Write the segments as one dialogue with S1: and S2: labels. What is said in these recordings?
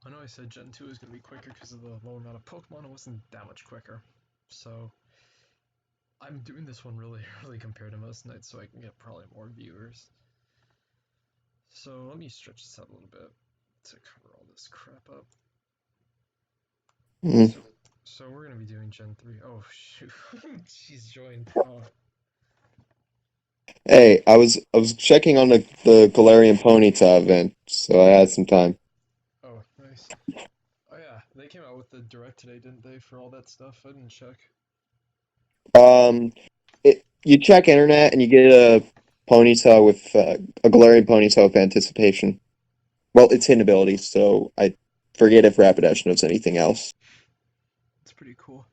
S1: I know I said Gen 2 is going to be quicker because of the low amount of Pokemon. It wasn't that much quicker. So I'm doing this one really early compared to most nights so I can get probably more viewers. So let me stretch this out a little bit to cover all this crap up.
S2: Mm.
S1: So we're going to be doing Gen 3. Oh, shoot. She's joined. Oh.
S2: Hey, I was checking on the Galarian Ponyta event, so I had some time.
S1: Oh, nice. Oh, yeah. They came out with the direct today, didn't they, for all that stuff? I didn't check.
S2: Um, you check internet and you get a Ponyta with a Galarian Ponyta with anticipation. Well, it's hidden ability, so I forget if Rapidash knows anything else.
S1: It's pretty cool.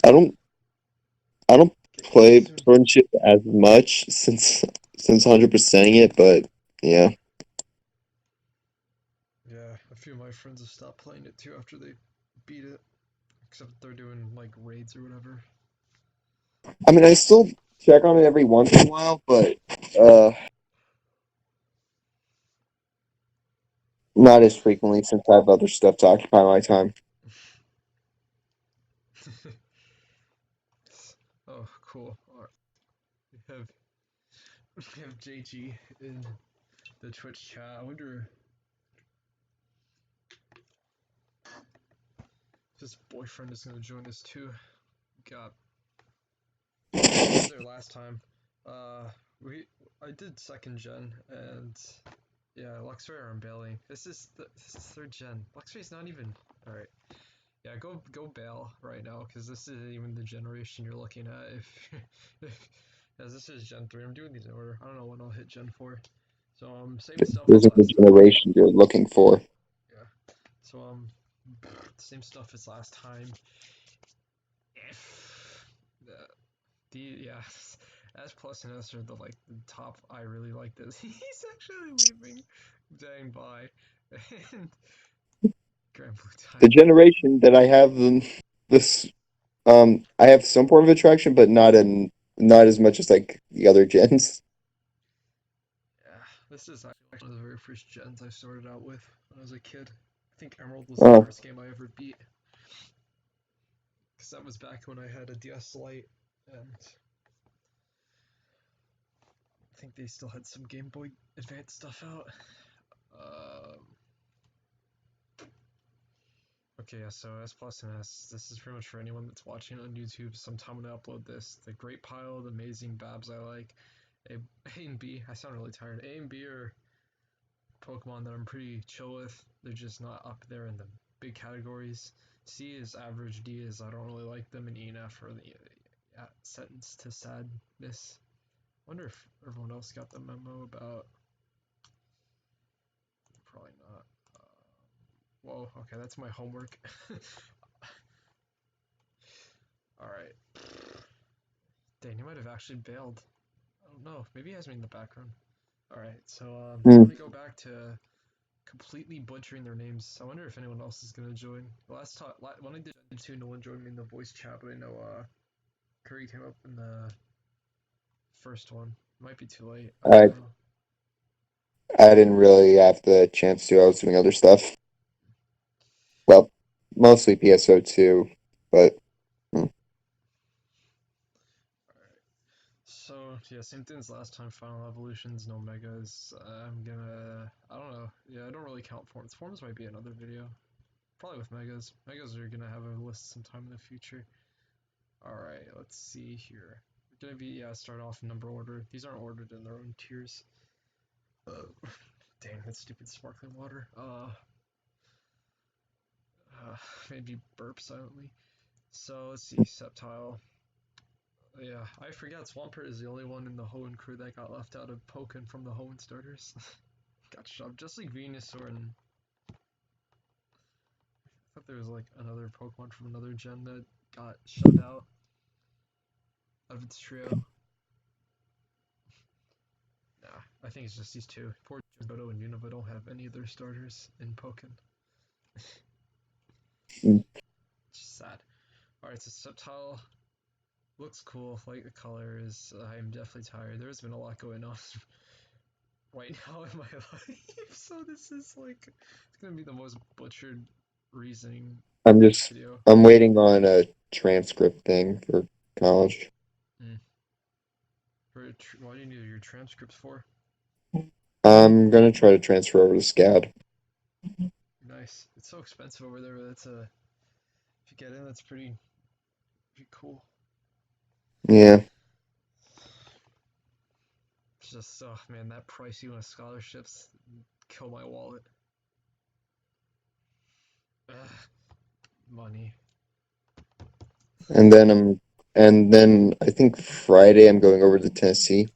S2: I don't I don't
S1: Getting late
S2: play
S1: soon.
S2: Friendship as much since 100%ing it, but yeah.
S1: Yeah, a few of my friends have stopped playing it too after they beat it. Except they're doing like raids or whatever.
S2: I mean, I still check on it every once in a while, but uh, not as frequently since I have other stuff to occupy my time.
S1: Oh, cool. All right. We have we have JG in the Twitch chat. I wonder if his boyfriend is gonna join us too. God, he was there last time. Uh, we I did second gen and yeah, Luxray I'm bailing. This is third gen. Luxray's not even all right. Yeah, go bail right now because this isn't even the generation you're looking at. If as this is Gen 3, I'm doing these in order. I don't know when I'll hit Gen 4. So same stuff
S2: This
S1: as
S2: is the
S1: last time.
S2: generation you're looking for.
S1: Yeah. So same stuff as last time. If the yeah, S plus and S are the the top. I really like this. He's actually leaving, dying by, and Grand Blue
S2: The
S1: Diamond.
S2: generation that I have this I have some form of attraction, but not as much as like the other gens.
S1: Yeah, this is actually one of the very first gens I started out with when I was a kid. I think Emerald was the
S2: Oh,
S1: first game I ever beat, because that was back when I had a DS Lite, and I think they still had some Game Boy Advance stuff out. Um, okay, yeah, so S Plus and S, this is pretty much for anyone that's watching on YouTube. Sometime I'm gonna upload this. The Great Pile, the Amazing Babs I like. A, A and B, I sound really tired. A and B are Pokemon that I'm pretty chill with. They're just not up there in the big categories. C is average. D is I don't really like them, and E and F are the sentence to sadness. Wonder if everyone else got the memo about. Probably not. Whoa. Okay, that's my homework. All right. Dang, he might have actually bailed. I don't know. Maybe he has me in the background. All right. So
S2: hmm.
S1: let me go back to completely butchering their names. I wonder if anyone else is gonna join. Last time, when I did Gen 2, no one joined me in the voice chat, but I know Curry came up in the first one. Might be too late. I don't
S2: I
S1: know.
S2: I didn't really have the chance to. I was doing other stuff. Well, mostly PSO2, but hmm.
S1: Alright. So yeah, same thing as last time. Final evolutions, no megas. I'm gonna. I don't know. Yeah, I don't really count forms. Forms might be another video. Probably with megas. Megas are gonna have a list sometime in the future. All right. Let's see here. We're gonna be start off in number order. These aren't ordered in their own tiers. Dang, that stupid sparkling water. Uh, maybe burp silently. So let's see, Sceptile. Yeah, I forgot Swampert is the only one in the Hoenn crew that got left out of Pokken from the Hoenn starters. Got shoved, just like Venusaur, and I thought there was like another Pokemon from another gen that got shoved out of its trio. Nah, I think it's just these two. Poor Jimbodo and Unova don't have any of their starters in Pokken. It's sad. Alright, so Sceptile looks cool. Like the colors. I'm definitely tired. There's been a lot going on right now in my life, so this is like it's gonna be the most butchered reasoning
S2: I'm just
S1: video.
S2: I'm waiting on a transcript thing for college.
S1: Mm. What do you need your transcripts for?
S2: I'm gonna try to transfer over to SCAD.
S1: Nice. It's so expensive over there, but that's a if you get in, that's pretty cool.
S2: Yeah.
S1: It's just oh man, that pricey one of scholarships kill my wallet. Ugh, money.
S2: And then I think Friday I'm going over to Tennessee.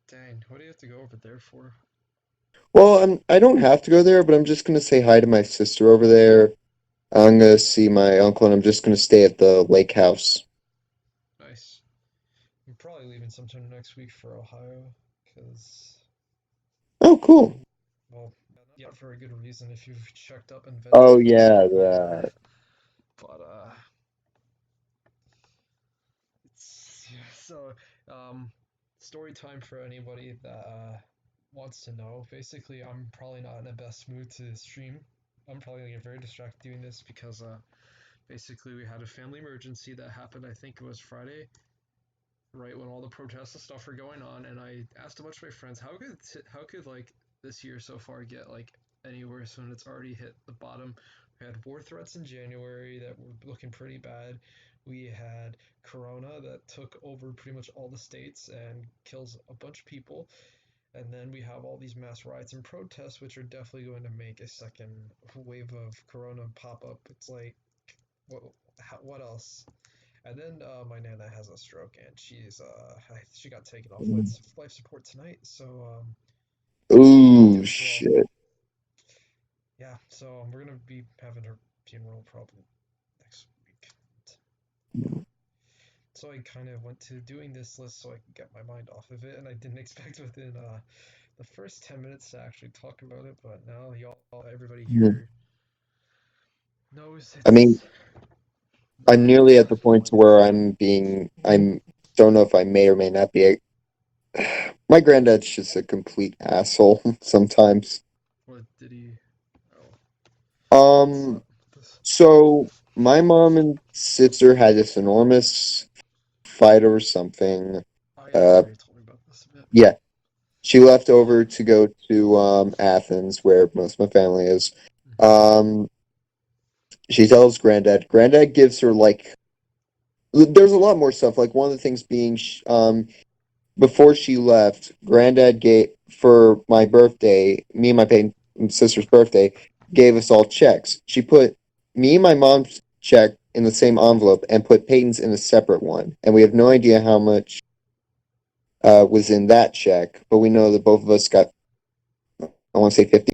S1: Dang, what do you have to go over there for?
S2: Well, I don't have to go there, but I'm just gonna say hi to my sister over there. I'm gonna see my uncle, and I'm just gonna stay at the lake house.
S1: Nice. I'm probably leaving sometime next week for Ohio, because,
S2: Oh, cool.
S1: well, not for a good reason if you've checked up and
S2: Oh
S1: vetted.
S2: yeah,
S1: But yeah, so story time for anybody that wants to know. Basically, I'm probably not in the best mood to stream. I'm probably gonna get very distracted doing this because basically we had a family emergency that happened. I think it was Friday, right when all the protests and stuff were going on, and I asked a bunch of my friends how could like this year so far get like any worse when it's already hit the bottom. We had war threats in January that were looking pretty bad. We had Corona that took over pretty much all the states and kills a bunch of people. And then we have all these mass riots and protests, which are definitely going to make a second wave of Corona pop up. It's like, what, what else? And then my nana has a stroke, and she got taken off life support tonight. So
S2: ooh,
S1: yeah, well,
S2: shit.
S1: yeah. So we're gonna be having her funeral probably next week. So I kind of went to doing this list so I could get my mind off of it, and I didn't expect within the first 10 minutes to actually talk about it. But now everybody
S2: Mhm.
S1: here knows
S2: I mean,
S1: it's
S2: I'm
S1: not
S2: nearly at the point
S1: fun.
S2: to where I'm don't know if I may or may not be. My granddad's just a complete asshole sometimes.
S1: What did he? Oh, what's
S2: Um,
S1: up with this?
S2: so my mom and sister had this enormous fight over something.
S1: Oh yeah, I
S2: Uh,
S1: remember you told me about this a bit.
S2: yeah, she left over to go to Athens, where most of my family is.
S1: Hmm.
S2: Um, she tells granddad. Granddad gives her like there's a lot more stuff. Like one of the things being, before she left, Granddad gave for my birthday, me and my sister's birthday, gave us all checks. She put me and my mom's check in the same envelope and put Peyton's in a separate one, and we have no idea how much was in that check, but we know that both of us got, I want to say 50.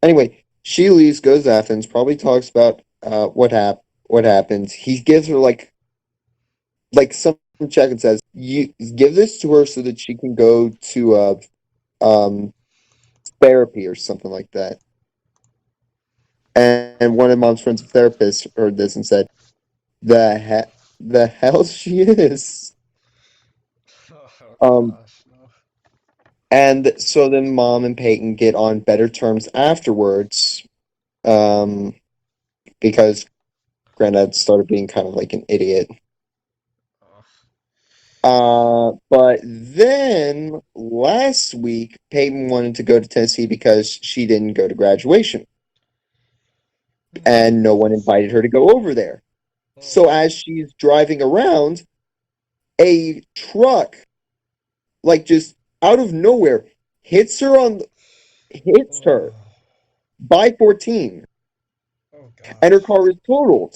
S2: Anyway, she leaves, goes to Athens, probably talks about what happens. He gives her some check and says, "You give this to her so that she can go to um therapy or something like that." And one of mom's friends, a therapist, heard this and said, the hell she is."
S1: Oh
S2: Um,
S1: gosh, no.
S2: and so then mom and Peyton get on better terms afterwards, um, because Granddad started being kind of like an idiot.
S1: Oh.
S2: But then last week, Peyton wanted to go to Tennessee because she didn't go to graduation, and no one invited her to go over there.
S1: Oh.
S2: So as she's driving around, a truck, like just out of nowhere, hits her hits her
S1: Oh.
S2: by 14,
S1: Oh
S2: and her
S1: gosh.
S2: car is totaled.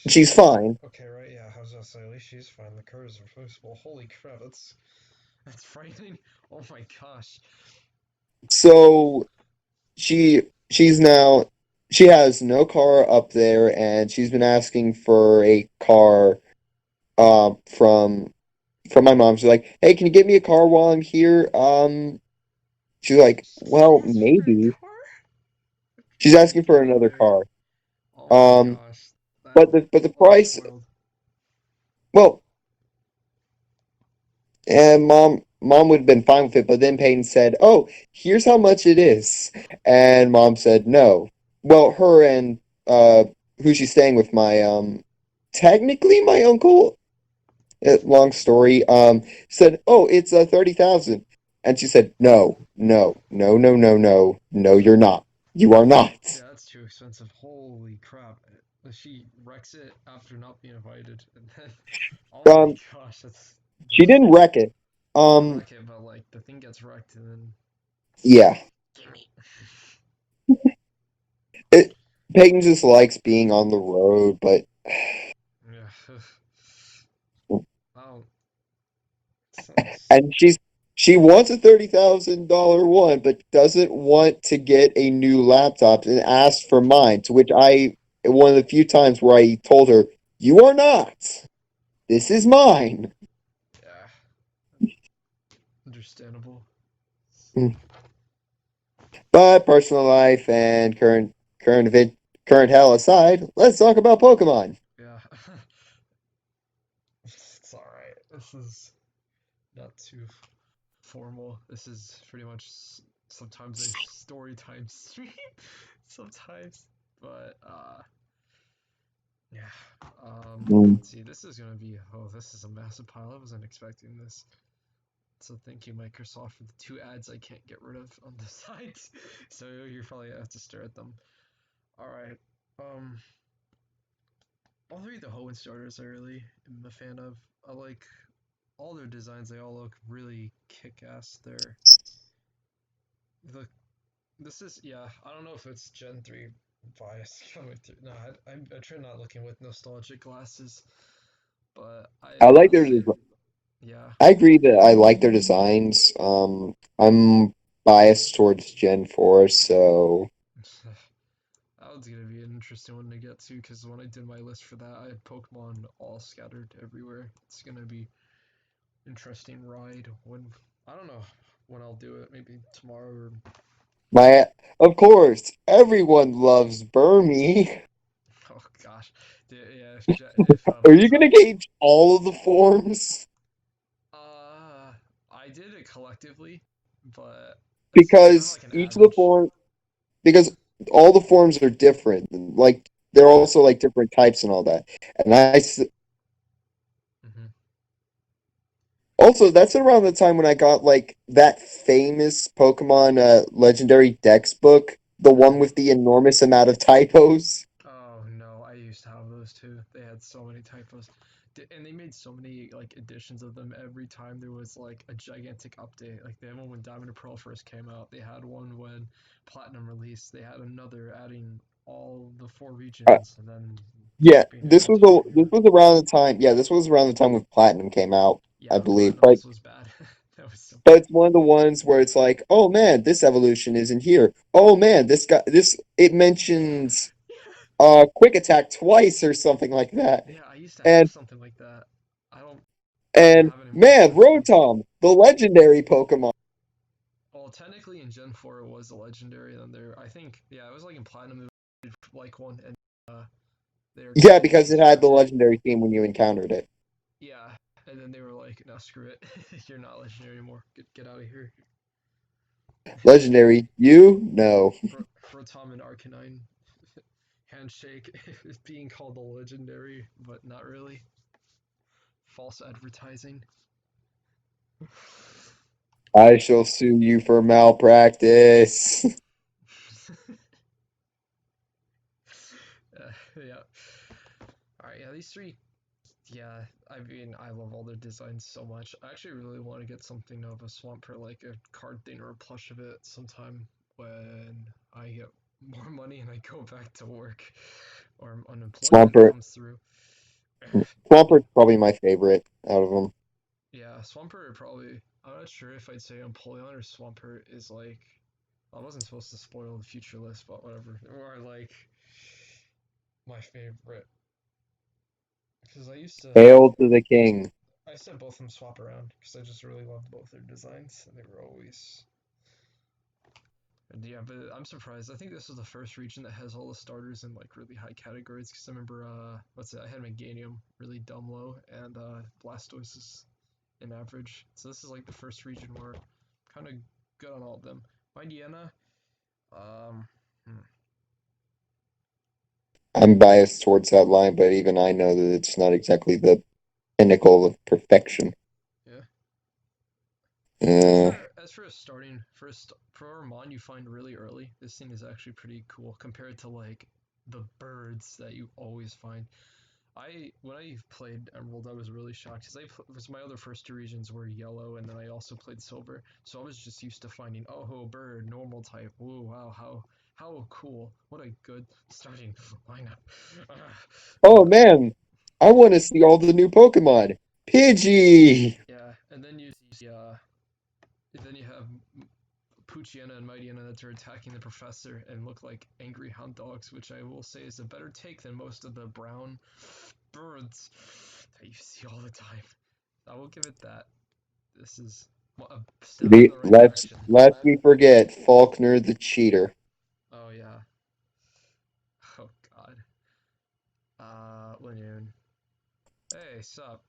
S2: She's fine.
S1: Okay, right, yeah, I was gonna say, at least she's fine. The car is replaceable. Holy crap, that's frightening. Oh my gosh.
S2: So she she's now she has no car up there, and she's been asking for a car from my mom. She's like, "Hey, can you get me a car while I'm here?" She's like,
S1: She's
S2: "Well,
S1: asking for a
S2: maybe."
S1: car?
S2: She's
S1: Holy
S2: asking for another
S1: brother.
S2: car.
S1: Oh my gosh, that
S2: but the
S1: all
S2: price,
S1: spoiled.
S2: well, and mom would have been fine with it, but then Peyton said, "Oh, here's how much it is," and mom said no. Well, her and who she's staying with, my technically my uncle. Long story. Said, "Oh, it's 30,000," and she said, "No, no, no, no, no, no, no, you're not. You are not."
S1: Yeah, that's too expensive. Holy crap. She wrecks it after not being invited, and then, oh my
S2: Um,
S1: gosh,
S2: she
S1: that's
S2: didn't wreck it.
S1: not
S2: Um,
S1: wreck it, but like the thing gets wrecked, and then
S2: yeah.
S1: gimme.
S2: It, Peyton just likes being on the road, but
S1: Yeah. Oh, sounds.
S2: and she wants a $30,000 one, but doesn't want to get a new laptop and asked for mine. To which I, one of the few times where I told her, "You are not. This is mine."
S1: Yeah, understandable.
S2: But personal life and current hell aside, let's talk about Pokemon.
S1: Yeah. It's alright. This is not too formal. This is pretty much sometimes a story time stream. Sometimes. But yeah.
S2: Mm.
S1: Let's see. This is gonna be, oh, this is a massive pile. I wasn't expecting this. So thank you, Microsoft, for the two ads I can't get rid of on the sides. So you probably have to stare at them. Alright. Um all three of the Hoenn starters I really am a fan of. I like all their designs, they all look really kick ass. The this is, yeah, I don't know if it's Gen 3 bias coming through. No, I try not looking with nostalgic glasses, but
S2: I like their.
S1: yeah.
S2: I agree that I like their designs. I'm biased towards Gen 4, so
S1: That was gonna be an interesting one to get to because when I did my list for that, I had Pokemon all scattered everywhere. It's gonna be interesting ride when, I don't know when I'll do it. Maybe tomorrow or
S2: my of course everyone loves Burmy.
S1: oh gosh, yeah. If
S2: Are you
S1: Rotom,
S2: gonna gauge all of the forms?
S1: uh, I did it collectively, but it's kind of
S2: Because
S1: like an
S2: each of the
S1: average.
S2: form because all the forms are different. Like they're
S1: Yeah.
S2: also like different types and all that. And
S1: Hmm.
S2: also that's around the time when I got like that famous Pokemon Legendary Dex book, the one
S1: Hmm.
S2: with the enormous amount of typos.
S1: Oh no, I used to have those too. They had so many typos. And they made so many like editions of them every time there was like a gigantic update. Like they had one when Diamond and Pearl first came out. They had one when Platinum released. They had another adding all the four
S2: Uh,
S1: regions and then
S2: yeah,
S1: being able to
S2: this
S1: maneuver.
S2: was around the time. Yeah, this was around the time when Platinum came out, I
S1: Yeah,
S2: believe.
S1: Platinum
S2: Like,
S1: also was bad. That was so
S2: but
S1: bad.
S2: it's one of the ones where it's like, oh man, this evolution isn't here. Oh man, this it mentions Quick Attack twice or something like that.
S1: Yeah, I used to have
S2: And
S1: something like that. I don't
S2: and
S1: have it anymore,
S2: man,
S1: unfortunately.
S2: Rotom, the legendary Pokemon.
S1: Well, technically in Gen 4 it was a legendary, and then there, I think, yeah, it was like in Platinum, it did like one, and uh, they're
S2: Yeah,
S1: trying to
S2: because it had the
S1: scrap it.
S2: legendary theme when you encountered it.
S1: Yeah, and then they were like, no, screw it. You're not legendary anymore. Get out of here.
S2: Legendary, you? No.
S1: Rotom and Arcanine handshake is being called a legendary, but not really. False advertising.
S2: I shall sue you for malpractice.
S1: Yeah. All right. Yeah, these three. Yeah, I mean, I love all their designs so much. I actually really want to get something of a Swampert, like a card thing or a plush of it sometime when I get more money and I go back to work or unemployment
S2: Swampert.
S1: comes through.
S2: Swampert's probably my favorite out of them.
S1: Yeah, Swampert probably. I'm not sure if I'd say Empoleon or Swampert is like. I wasn't supposed to spoil the future list, but whatever. Or like my favorite because
S2: Hail to the king.
S1: I used to have both of them swap around because I just really loved both their designs and they were always And yeah, but I'm surprised. I think this is the first region that has all the starters in like really high categories. Because I remember, what's it? I had Meganium really dumb low, and Blastoise is in average. So this is like the first region where kind of good on all of them. Mightyena, um, hmm,
S2: I'm biased towards that line, but even I know that it's not exactly the pinnacle of perfection.
S1: yeah.
S2: Uh,
S1: As for a starting first for a mon you find really early, this thing is actually pretty cool compared to like the birds that you always find. When I played Emerald, I was really shocked because was my other first two regions were yellow, and then I also played silver, so I was just used to finding oh bird normal type. Whoa, wow, how cool! What a good starting lineup.
S2: oh man, I want to see all the new Pokemon. Pidgey!
S1: Yeah, and then you have Poochyena and Mightyena that are attacking the professor and look like angry hound dogs, which I will say is a better take than most of the brown birds that you see all the time. I will give it that. This is a step in the right direction.
S2: Lest we forget Faulkner the cheater.
S1: Oh yeah. Oh god. Linoon. Hey, sup?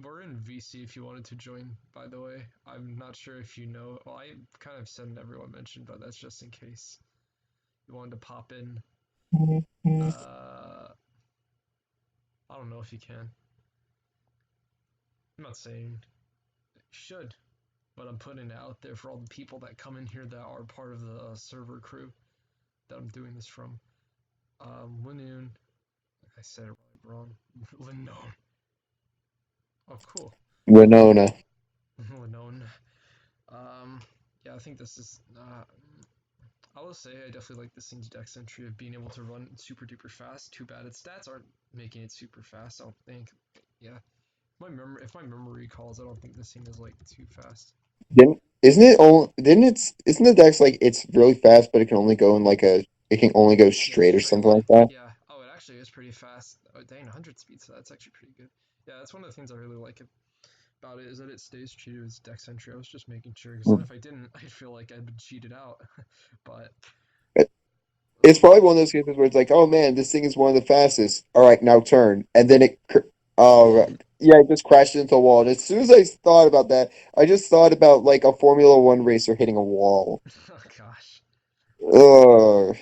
S1: We're in VC if you wanted to join, by the way. I'm not sure if you know. Well, I kind of said everyone mentioned, but that's just in case you wanted to pop in. Uh, I don't know if you can. I'm not saying you should, but I'm putting it out there for all the people that come in here that are part of the server crew that I'm doing this from. Linoon. I said it wrong. Linoon. Oh, cool.
S2: Winona.
S1: Linoon. Yeah, I think this is. I will say I definitely like the Scene's dex entry of being able to run super duper fast. Too bad its stats aren't making it super fast. I don't think. Yeah, if my memory recalls, I don't think this thing is like too fast.
S2: Isn't the Dex like it's really fast, but it can only go in like it can only go
S1: Yeah,
S2: straight or
S1: straight
S2: something
S1: line.
S2: like that?
S1: Yeah. Oh, it actually is pretty fast. Oh, dang, 100 speed, so that's actually pretty good. Yeah, that's one of the things I really like about it is that it stays true to its dex entry. I was just making sure, because then if I didn't, I'd feel like I'd been cheated out. But
S2: It's probably one of those cases where it's like, oh man, this thing is one of the fastest. All right, now turn, and then oh yeah, it just crashed into a wall. And as soon as I thought about that, I just thought about like a Formula One racer hitting a wall.
S1: oh gosh.
S2: Ugh.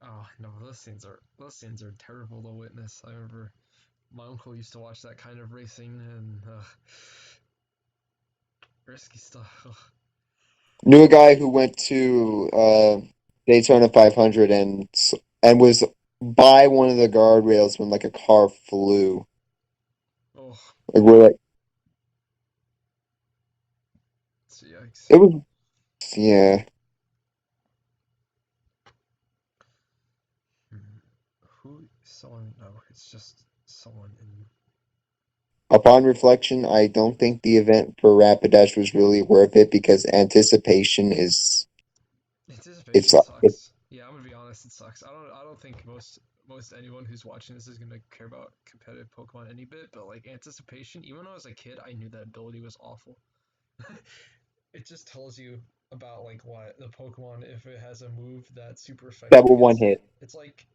S1: Oh no, those scenes are terrible to witness. I remember my uncle used to watch that kind of racing and risky stuff. Ugh.
S2: Knew a guy who went to Daytona 500 and was by one of the guardrails when like a car flew.
S1: Oh,
S2: Like we're like,
S1: it's yikes.
S2: it was yeah.
S1: Hmm. Who? Someone? No, it's just someone in.
S2: Upon reflection, I don't think the event for Rapidash was really worth it because anticipation is
S1: Anticipation
S2: it's
S1: sucks. Yeah, I'm gonna be honest. It sucks. I don't think most anyone who's watching this is gonna care about competitive Pokemon any bit. But like anticipation, even when I was a kid, I knew that ability was awful. It just tells you about like what the Pokemon if it has a move that's super effective
S2: double one
S1: against
S2: hit.
S1: it. It's like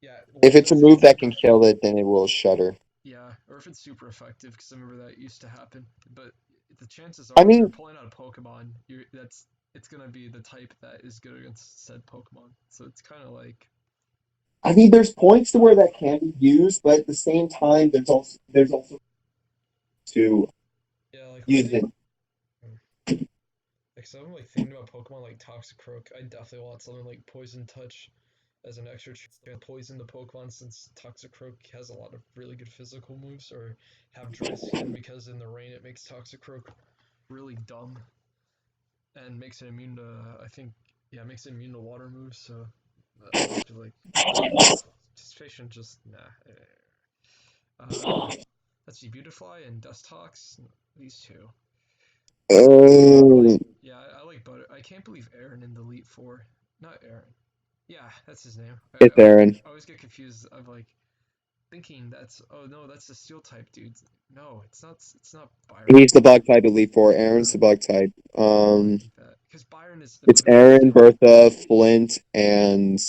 S1: yeah,
S2: If
S1: well
S2: it's a
S1: that's
S2: move that can kill it, then it will shudder.
S1: yeah, or if it's super effective because I remember that used to happen. But the chances
S2: I
S1: are if you're
S2: mean,
S1: pulling out a Pokemon, you that's it's gonna be the type that is good against said Pokemon. So it's kind of like
S2: there's points to where that can be used, but at the same time, there's also to
S1: yeah, like when I
S2: use
S1: think
S2: it.
S1: like so I'm like thinking about Pokemon like Toxicroak, I definitely want something like Poison Touch as an extra chance to poison the Pokemon since Toxicroak has a lot of really good physical moves, or have Dry Skin because in the rain it makes Toxicroak really dumb and makes it immune to I think yeah it makes it immune to water moves. So I just feel like Anticipation just nah. Let's see, Beautifly and Dustox, these two.
S2: Uh,
S1: Yeah, I like Butter. I can't believe Aaron in the Elite Four. Not Aaron. Yeah, that's his name.
S2: it's Aaron.
S1: I always get confused. I'm like thinking that's, oh no, that's the steel type dude. No, it's not. It's not Byron.
S2: He's the bug type Elite Four. Aaron's the bug type.
S1: I think that because Byron is
S2: It's
S1: literally
S2: Aaron,
S1: steel.
S2: Bertha, Flint, and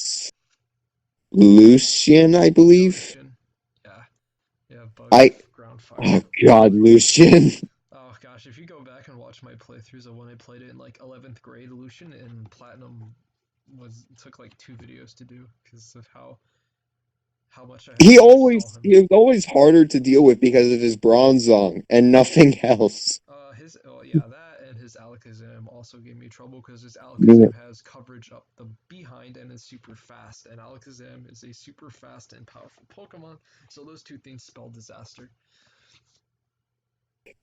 S2: Lucian, I
S1: Yeah,
S2: believe.
S1: Lucian. Yeah, yeah, bug,
S2: I
S1: ground, fire.
S2: Oh God, Lucian.
S1: Oh gosh, if you go back and watch my playthroughs of when I played it in like 11th grade, Lucian in Platinum took like 2 videos to do because of how much I had to install him.
S2: He was always harder to deal with because of his Bronzong and nothing else.
S1: Yeah, that and his Alakazam also gave me trouble because his
S2: Yeah.
S1: Alakazam has coverage up the behind and is super fast, and Alakazam is a super fast and powerful Pokemon, so those two things spell disaster.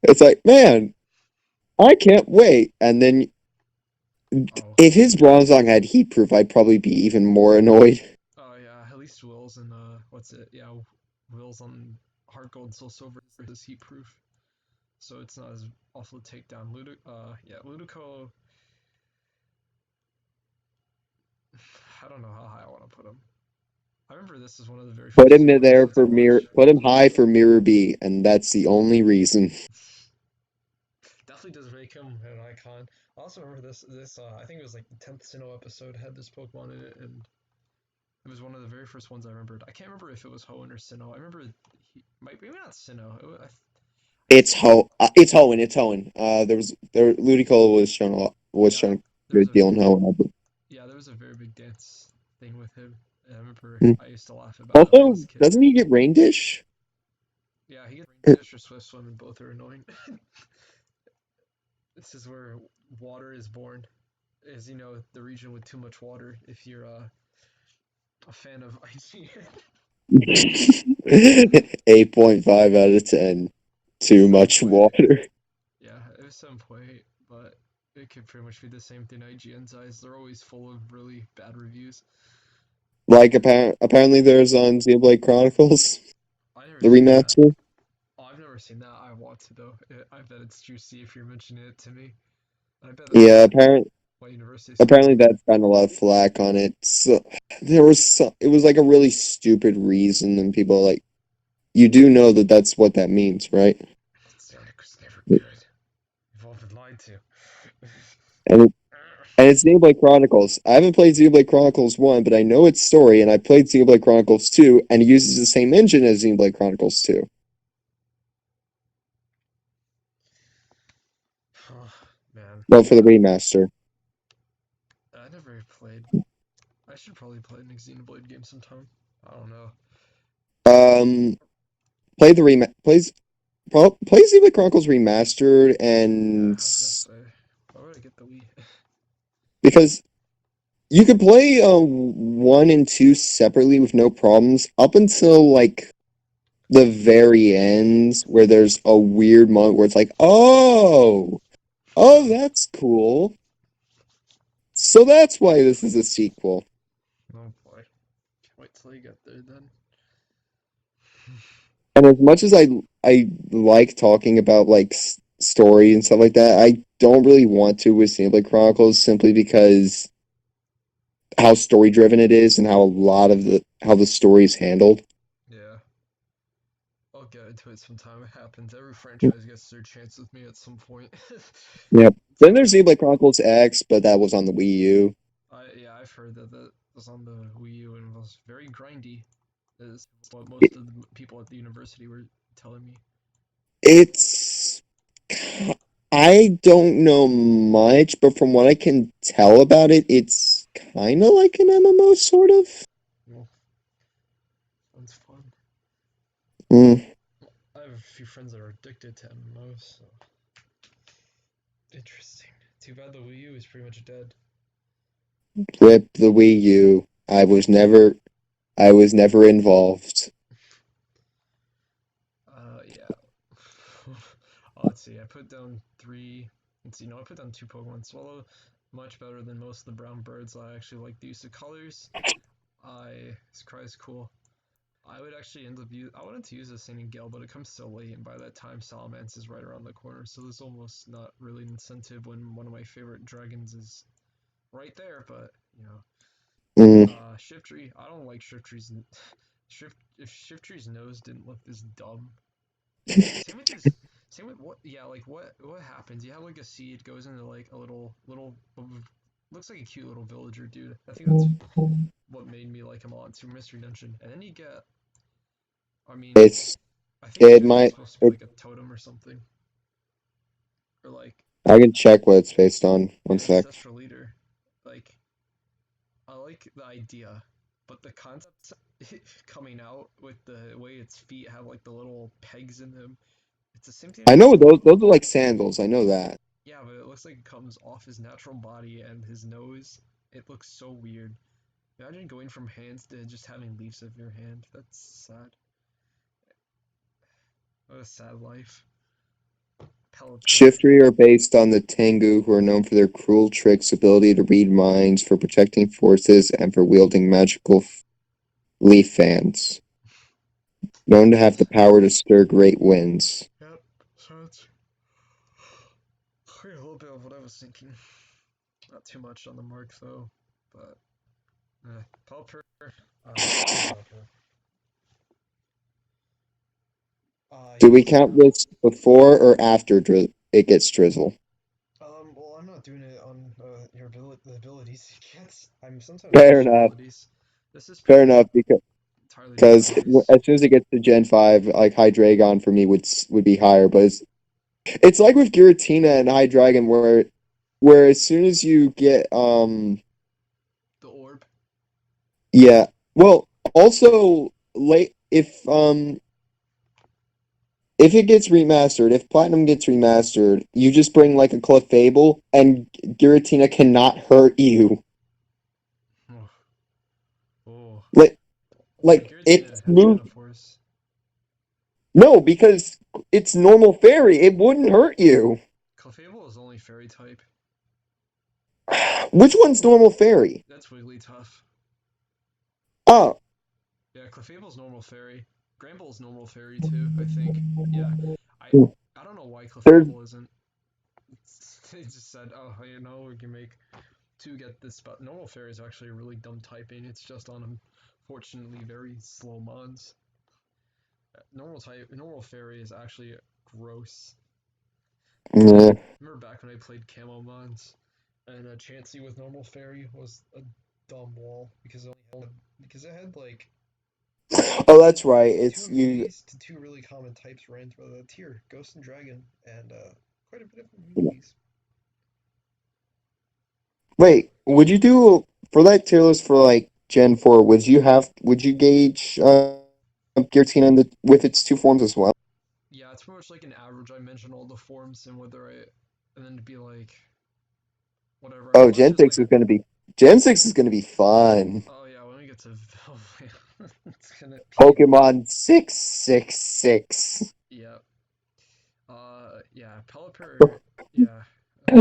S2: It's like, man, I can't wait. And then
S1: Oh,
S2: if his Bronzong had heat proof, I'd probably be even more annoyed.
S1: oh yeah, at least Will's and what's it? Yeah, Will's on Heart Gold, Soul Silver is heat proof, so it's not as awful to take down. Ludico. I don't know how high I want to put him. I remember this is one of the very
S2: Put
S1: first
S2: him
S1: Pokemon
S2: there
S1: games I
S2: for mirror.
S1: watched.
S2: Put him high for Mirror B, and that's the only reason.
S1: Definitely does make him an icon. I also remember this I think it was like the 10th Sinnoh episode had this Pokemon in it, and it was one of the very first ones I remembered. I can't remember if it was Hoenn or Sinnoh. I remember maybe not Sinnoh. I
S2: It's
S1: think
S2: Ho. It's Hoenn. It's Hoenn. Ludicolo was shown a lot. Was
S1: yeah,
S2: shown a
S1: there was
S2: good
S1: a
S2: deal in Hoenn.
S1: yeah, there was a very big dance thing with him. And I remember
S2: Mm.
S1: I used to laugh about it when I
S2: Also,
S1: was a kid.
S2: doesn't he get Rain Dish?
S1: Yeah, he gets Dish or Swift Swim, and both are annoying. This is where water is born. Is the region with too much water. If you're a fan of IGN.
S2: 8.5 out of 10. Too much
S1: 7.8.
S2: water.
S1: Yeah, it was 7.8, but it could pretty much be the same thing. IGN's eyes, they're always full of really bad reviews.
S2: Like apparently there's on Xenoblade Chronicles,
S1: I never
S2: the
S1: seen that.
S2: remaster.
S1: Oh, I've never seen that. I want to though. I bet it's juicy if you're mentioning it to me. I bet that's
S2: Yeah,
S1: like what university school's
S2: apparently
S1: on.
S2: that's gotten a lot of flack on it. So it was like a really stupid reason, and people are like, you do know that that's what that means, right?
S1: It's never good. You've all been lied to.
S2: And and it's Xenoblade Chronicles. I haven't played Xenoblade Chronicles 1, but I know its story, and I played Xenoblade Chronicles 2, and it uses the same engine as Xenoblade Chronicles 2.
S1: Oh, man,
S2: Well, for the remaster.
S1: I never played. I should probably play a Xenoblade game sometime. I don't know.
S2: Um, play the rem plays play Xenoblade Chronicles Remastered,
S1: Yeah,
S2: and
S1: I was gonna say, why would I get the Wii?
S2: because you could play 1 and 2 separately with no problems up until like the very end, where there's a weird moment where it's like, oh, that's cool. So that's why this is a sequel.
S1: Oh boy, can't wait till you get there then.
S2: And as much as I like talking about like story and stuff like that, I don't really want to with Xenoblade Chronicles simply because how story driven it is and how a lot of how the story is handled.
S1: Yeah, I'll get into it sometime. It happens. Every franchise gets their chance with me at some point.
S2: Yep.
S1: It's
S2: Then there's
S1: always.
S2: Xenoblade Chronicles X, but that was on the Wii U.
S1: Yeah, I've heard that was on the Wii U and was very grindy. Is what
S2: It,
S1: most of the people at the university were telling me.
S2: it's I don't know much, but from what I can tell about it, it's kind of like an MMO, sort of.
S1: Well, sounds fun.
S2: Mm,
S1: I have a few friends that are addicted to MMOs, so interesting. Too bad the Wii U is pretty much dead.
S2: rip the Wii U. I was never involved.
S1: Yeah. Let's see. I put down three. Let's see. No, I put down two Pokemon. Swallow, much better than most of the brown birds. I actually like the use of colors. This cry is cool. I would actually end up I wanted to use a Singing Gale, but it comes so late, and by that time, Salamence is right around the corner. So there's almost not really an incentive when one of my favorite dragons is right there. But
S2: Mm,
S1: Shiftry. I don't like Shiftry's. Shift if Shiftry's nose didn't look this dumb. Same with his. Same with what? Yeah, like what happens? You have like a seed goes into like a little looks like a cute little villager dude. I think that's what made me like him on Super Mystery Dungeon. And then you get. I mean,
S2: It's
S1: I think
S2: it
S1: Shiftry's
S2: might.
S1: supposed to be like a totem or something, or like
S2: I can check what it's based on.
S1: yeah,
S2: One sec.
S1: ancestral leader. Like I like the idea, but the concept coming out with the way its feet have like the little pegs in them. It's the same thing
S2: I
S1: as
S2: know those are like sandals. I know that.
S1: yeah, but it looks like it comes off his natural body and his nose. It looks so weird. Imagine going from hands to just having leaves of your hand. That's sad. What a sad life. Pelipper.
S2: Shiftry are based on the Tengu, who are known for their cruel tricks, ability to read minds, for protecting forces, and for wielding magical leaf fans. Known to have the power to stir great winds.
S1: Yep. So it's a little bit of what I was thinking. Not too much on the mark though, but Pelipper. Pelipper.
S2: Do
S1: Yeah.
S2: we count this before or after it gets drizzle?
S1: Well, I'm not doing it on your the abilities he gets. I'm sometimes
S2: Fair
S1: switch
S2: enough.
S1: abilities. This is
S2: Fair
S1: pretty
S2: enough, because
S1: entirely
S2: because
S1: different abilities.
S2: as soon as it gets to Gen 5, like Hydreigon for me would be higher, but it's like with Giratina and Hydreigon where as soon as you get
S1: The orb.
S2: yeah, well, also late if it gets remastered, if Platinum gets remastered, you just bring like a Clefable and Giratina cannot hurt you.
S1: Oh, oh.
S2: Like
S1: Should
S2: like
S1: Giratina
S2: it's
S1: have
S2: move.
S1: Mana Force?
S2: No, because it's normal fairy. It wouldn't hurt you.
S1: Clefable is only fairy type.
S2: Which one's normal fairy?
S1: That's Wigglytuff.
S2: Oh,
S1: Yeah, Clefable's normal fairy. Granbull's normal fairy too, I think. Yeah. I I don't know why
S2: there's
S1: Clefable isn't. They just said, oh, you know, we can make to get this spot. Normal fairy is actually a really dumb typing. It's just on unfortunately very slow mons. Normal fairy is actually gross.
S2: yeah.
S1: Remember back when I played Camo mons, and Chansey with normal fairy was a dumb wall because it had like
S2: Oh, that's right.
S1: two
S2: It's you.
S1: immunities to two really common types ran through the tier, Ghost and Dragon, and quite a bit of immunities.
S2: Wait, would you do for that tier list for like Gen 4? Would you gauge Giratina with its two forms as well?
S1: Yeah, it's pretty much like an average. I mentioned all the forms and and then to be like, whatever.
S2: Oh,
S1: Let's
S2: Gen
S1: just
S2: 6
S1: like,
S2: is Gen 6 is gonna be fun.
S1: oh yeah, when we get to it's gonna be,
S2: Pokemon 666.
S1: yeah, yeah, Pelipper, yeah.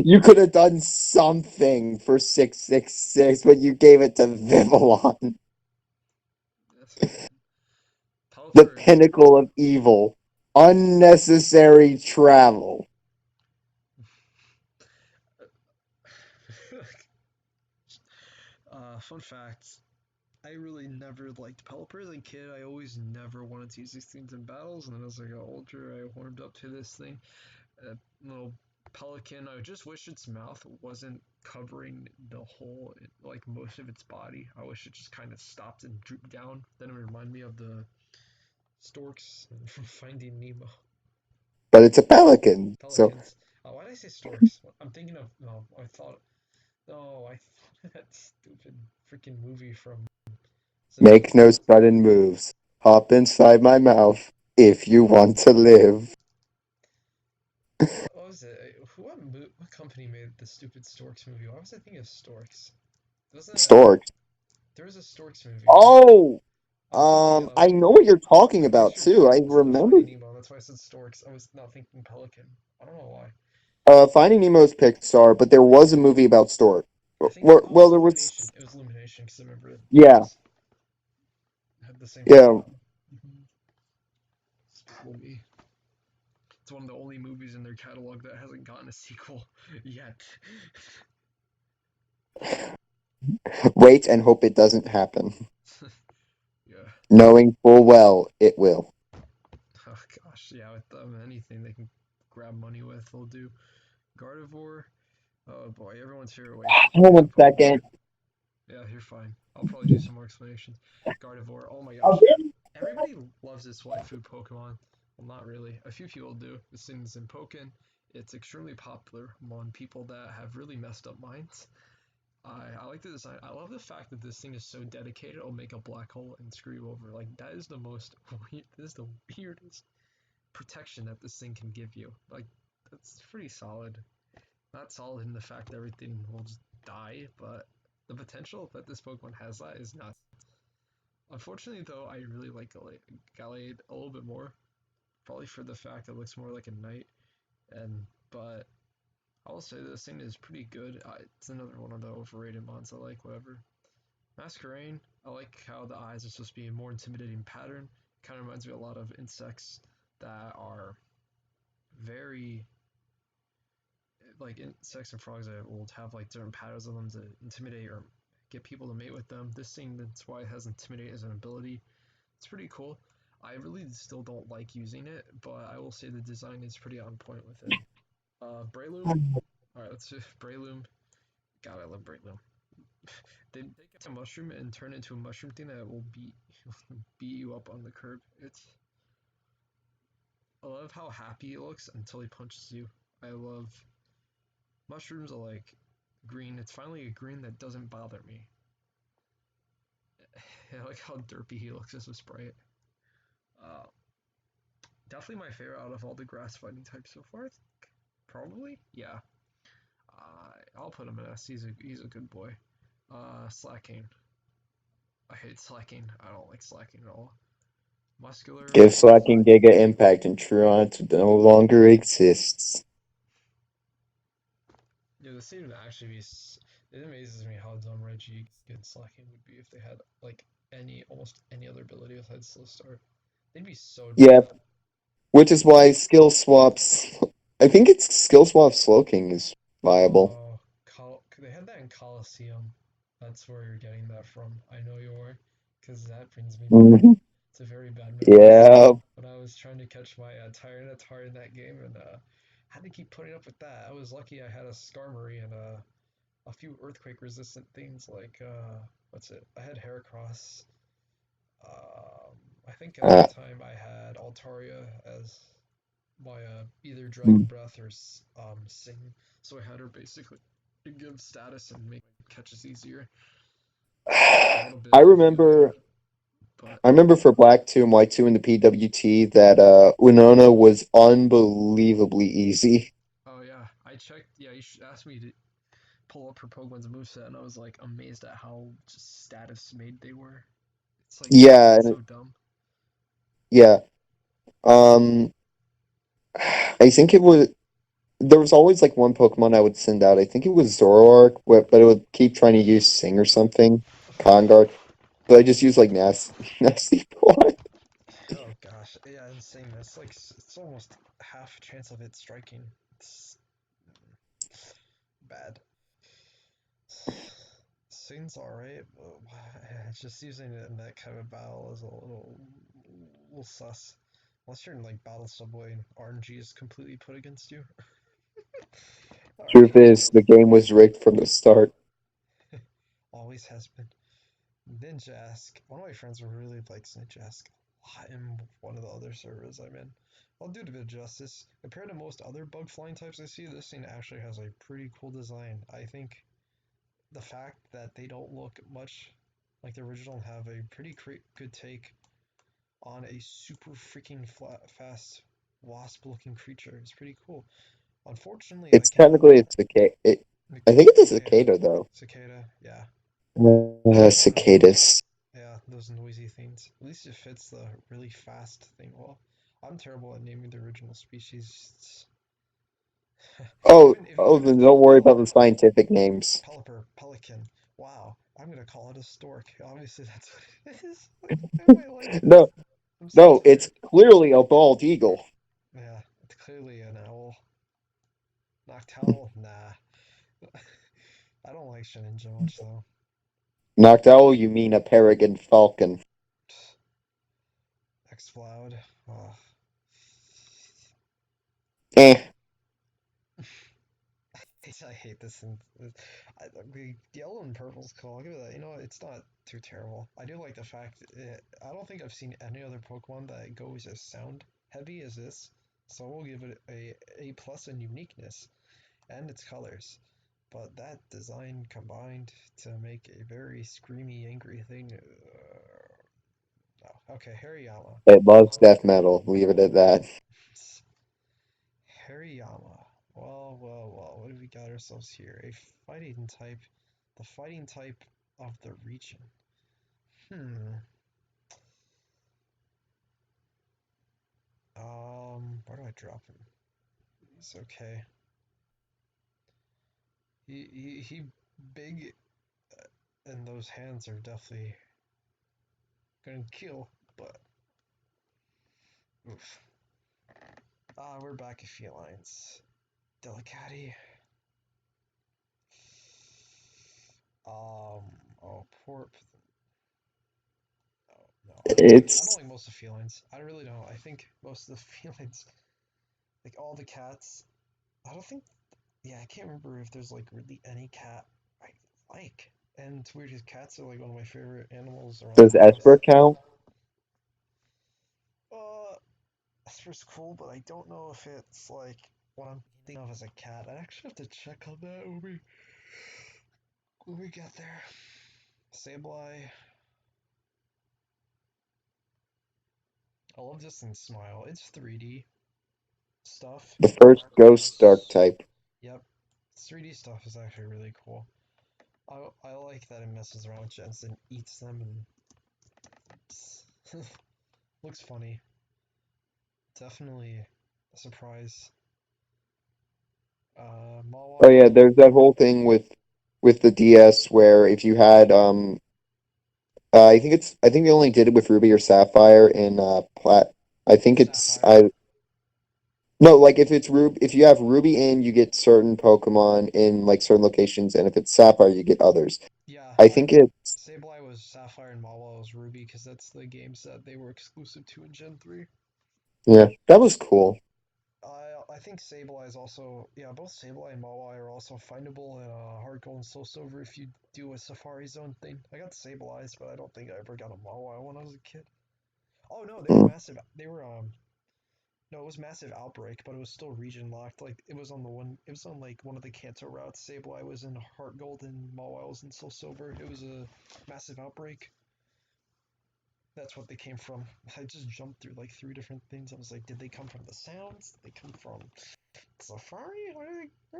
S2: You could have done something for 666, but you gave it to Vivillon,
S1: That's fine.
S2: the
S1: Pelipper,
S2: pinnacle of evil. Unnecessary travel.
S1: fun fact. I really never liked Pelipper as a kid. I always never wanted to use these things in battles, and then as I got older, I warmed up to this thing. Little pelican. I just wish its mouth wasn't covering the whole, like most of its body. I wish it just kind of stopped and drooped down. Then it would remind me of the storks from Finding Nemo.
S2: But it's a pelican, so
S1: Pelicans. Oh, why did I say storks? I'm thinking of no. I thought no. I thought that stupid freaking movie from
S2: make no
S1: Simpsons.
S2: sudden moves. Hop inside my mouth if you want to live.
S1: What was it? What company made the stupid storks movie? Why was I thinking of storks? Wasn't it?
S2: Storks.
S1: There was a storks movie, right?
S2: Oh,
S1: I was thinking
S2: I
S1: of.
S2: know what you're talking
S1: I'm pretty
S2: about
S1: sure
S2: too. I
S1: it's called
S2: remember.
S1: Finding Nemo. That's why I said storks. I was not thinking pelican. I don't know why.
S2: Finding Nemo's Pixar, but there was a movie about stork.
S1: I think oh, it
S2: Well,
S1: was
S2: there
S1: Illumination.
S2: was.
S1: It was Illumination because I remember it
S2: Yeah,
S1: was it had the same
S2: yeah.
S1: plot. Mm-hmm. Me. It's one of the only movies in their catalog that hasn't gotten a sequel yet.
S2: Wait and hope it doesn't happen.
S1: Yeah.
S2: knowing full well it will.
S1: Oh gosh, yeah, with them, anything they can grab money with, they'll do. Gardevoir, oh boy, everyone's
S2: Hold
S1: favorite
S2: on a
S1: Pokemon.
S2: second.
S1: Yeah, you're fine. I'll probably do some more explanations. Gardevoir, oh my gosh, everybody loves this waifu Pokemon. Well, not really. A few people do. This thing's in Pokken. It's extremely popular among people that have really messed up minds. I like the design. I love the fact that this thing is so dedicated. It'll make a black hole and screw you over. Like that is the most weird. This is the weirdest protection that this thing can give you. Like that's pretty solid. Not solid in the fact that everything will just die, but the potential that this Pokemon has that is nuts. Unfortunately, though, I really like Gallade a little bit more. Probably for the fact that it looks more like a knight, and but I will say this thing is pretty good. It's another one of the overrated mons I like. Whatever. Masquerain, I like how the eyes are supposed to be a more intimidating pattern. Kind of reminds me a lot of insects that are very like insects and frogs that will have like different patterns on them to intimidate or get people to mate with them. This thing, that's why it has intimidate as an ability. It's pretty cool. I really still don't like using it, but I will say the design is pretty on point with it. Breloom. All right, let's do Breloom. God, I love Breloom. They get a mushroom and turn it into a mushroom thing that will beat you up on the curb. I love how happy it looks until he punches you. I love mushrooms are like green. It's finally a green that doesn't bother me. I like how derpy he looks as a sprite. Uh, Definitely my favorite out of all the grass fighting types so far. I think. Probably, yeah. I'll put him in S. He's a good boy. Slacking. I hate slacking. I don't like slacking at all. Muscular.
S2: Give Slacking Giga Impact and Truant no longer exists.
S1: Yeah, this seemed to actually be. It amazes me how dumb Reggie and slacking would be if they had like almost any other ability besides Slow Start. They'd be so
S2: Yeah,
S1: dumb.
S2: which is why skill swaps. I think it's skill swap Slowking is viable.
S1: Oh, they had that in Coliseum. That's where you're getting that from. I know you are, because that brings me back
S2: Mhm.
S1: to very bad memories
S2: Yeah,
S1: when I was trying to catch my Tyranitar in that game and had to keep putting up with that. I was lucky I had a Skarmory and a few earthquake resistant things like what's it? I had Heracross. Um, I think at
S2: uh,
S1: that time I had Altaria as my either Dragon Breath or Sing, so I had her basically to give status and make catches easier. A little bit
S2: I
S1: of Yo-Yo,
S2: remember.
S1: but
S2: I remember for Black 2 and White 2 in the PWT that Winona was unbelievably easy.
S1: oh yeah, I checked. Yeah, you asked me to pull up her Pokemon's moveset, and I was like amazed at how just status made they were. It's like
S2: Yeah,
S1: so dumb.
S2: yeah. Um, I think it was there was always like one Pokemon I would send out. I think it was Zoroark, but it would keep trying to use Sing or something, Conguard. But I just use like nasty boy.
S1: Oh gosh, yeah, insane. That's like it's almost half chance of it striking. It's bad. Seems alright, but just using it in that kind of battle is a little sus. Unless you're in like battle subway and RNG is completely put against you.
S2: Truth
S1: Alright,
S2: is, the game was rigged from the start.
S1: always has been. Ninjask. One of my friends really likes Ninjask a lot in one of the other servers I'm in. I'll do it a bit of justice. Compared to most other bug flying types I see, this thing actually has a pretty cool design. I think the fact that they don't look much like the original have a pretty good take on a super freaking fast wasp looking creature. It's pretty cool. Unfortunately, I
S2: It's
S1: can't.
S2: technically a cicada. I think it's a cicada though.
S1: Cicada, yeah.
S2: Cicadas.
S1: Yeah, those noisy things. At least it fits the really fast thing well. I'm terrible at naming the original species.
S2: Oh,
S1: Even if
S2: then
S1: they
S2: don't worry about
S1: oh
S2: the scientific names.
S1: Pelipper, Pelican. Wow, I'm gonna call it a stork. Obviously that's what it is. Like, why am I like this?
S2: No,
S1: I'm so
S2: no, it's
S1: tired.
S2: clearly a bald eagle.
S1: Yeah, it's clearly an owl. Noctowl? Nah. I don't like Shedinja much though.
S2: Noctowl, you mean a peregrine falcon.
S1: Explode. Oh.
S2: Eh.
S1: I hate this. And the yellow and purple's cool. I'll give it that. You know, it's not too terrible. I do like the fact I don't think I've seen any other Pokemon that goes as sound heavy as this. So we'll give it a plus in uniqueness and its colors. But that design combined to make a very screamy, angry thing. No. Okay, Hariyama.
S2: It loves death metal. Leave it at that.
S1: Hariyama. Well. What have we got ourselves here? A fighting type. The fighting type of the region. Hmm. Where do I drop him? He's okay. He big, and those hands are definitely gonna kill. But oof. We're back at felines. Delicati. Oh, poor. No, I don't
S2: It's
S1: like most of the felines. I really don't. I think most of the felines, like all the cats, I don't think. Yeah, I can't remember if there's like really any cat I like. And it's weird because cats are like one of my favorite animals around
S2: Does
S1: the house.
S2: Esper count?
S1: Uh, Esper's cool, but I don't know if it's like what I'm thinking of as a cat. I actually have to check on that when we get there. Sableye. I love this in Smile. It's 3D stuff.
S2: The first Ghost Dark
S1: S-
S2: type.
S1: Yep, 3D stuff is actually really cool. I like that it messes around with gens and eats them and looks funny. Definitely a surprise.
S2: Oh
S1: Mawile.
S2: yeah, there's that whole thing with the DS where if you had I think they only did it with Ruby or Sapphire in Plat. I think it's
S1: Sapphire.
S2: I no, like if you have Ruby in, you get certain Pokemon in like certain locations, and if it's Sapphire, you get others.
S1: Yeah,
S2: I think it's
S1: Sableye was Sapphire and Mawile was Ruby because that's the games that they were exclusive to in Gen 3.
S2: yeah, that was cool.
S1: I think Sableye is also, yeah, both Sableye and Mawile are also findable in Heart Gold and Soul Silver if you do a Safari Zone thing. I got Sableyes, but I don't think I ever got a Mawile when I was a kid. Oh no, they were
S2: Mm.
S1: massive. They were no, it was Massive Outbreak, but it was still region locked. Like it was on the one, it was on like one of the Kanto routes. Sableye was in Heart Gold and Mawile was in Soul Silver. It was a Massive Outbreak. That's what they came from. I just jumped through like three different things. I was like, did they come from the sounds? Did they come from Safari? Where did they...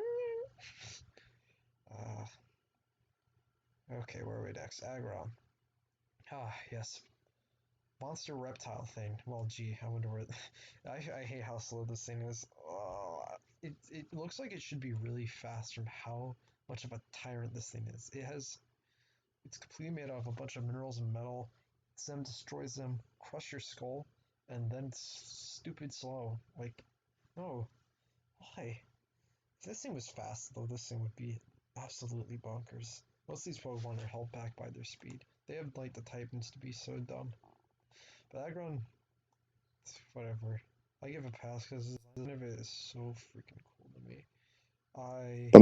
S1: Okay, where are we next? Aggron. Ah, yes. Monster reptile thing. Well, gee, I wonder where. I hate how slow this thing is. It looks like it should be really fast from how much of a tyrant this thing is. It's completely made of a bunch of minerals and metal. Sim destroys them, crush your skull, and then it's stupid slow. Like, no, why? If this thing was fast, though, this thing would be absolutely bonkers. Most of these Pokemon are held back by their speed. They have like the Titans to be so dumb. But Aggron, whatever. I give a pass because none of it is so freaking cool to me. I
S2: The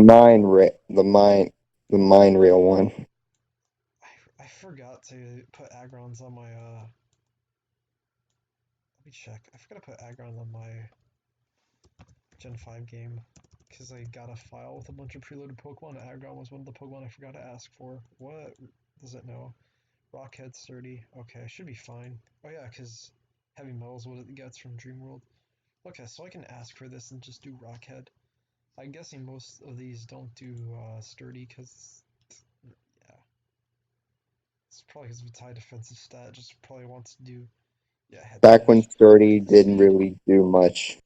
S2: mine rail one.
S1: I forgot to put Aggrons on my let me check. I forgot to put Aggrons on my Gen 5 game because I got a file with a bunch of preloaded Pokemon. Aggron was one of the Pokemon I forgot to ask for. What does it know? Rockhead sturdy. Okay, I should be fine. Oh yeah, because heavy metal's what it gets from Dream World. Okay, so I can ask for this and just do Rockhead. I'm guessing most of these don't do sturdy because yeah, it's probably because of its high defensive stat. Just probably wants to do yeah head
S2: Back when
S1: smash.
S2: Sturdy didn't
S1: Speed
S2: really do much.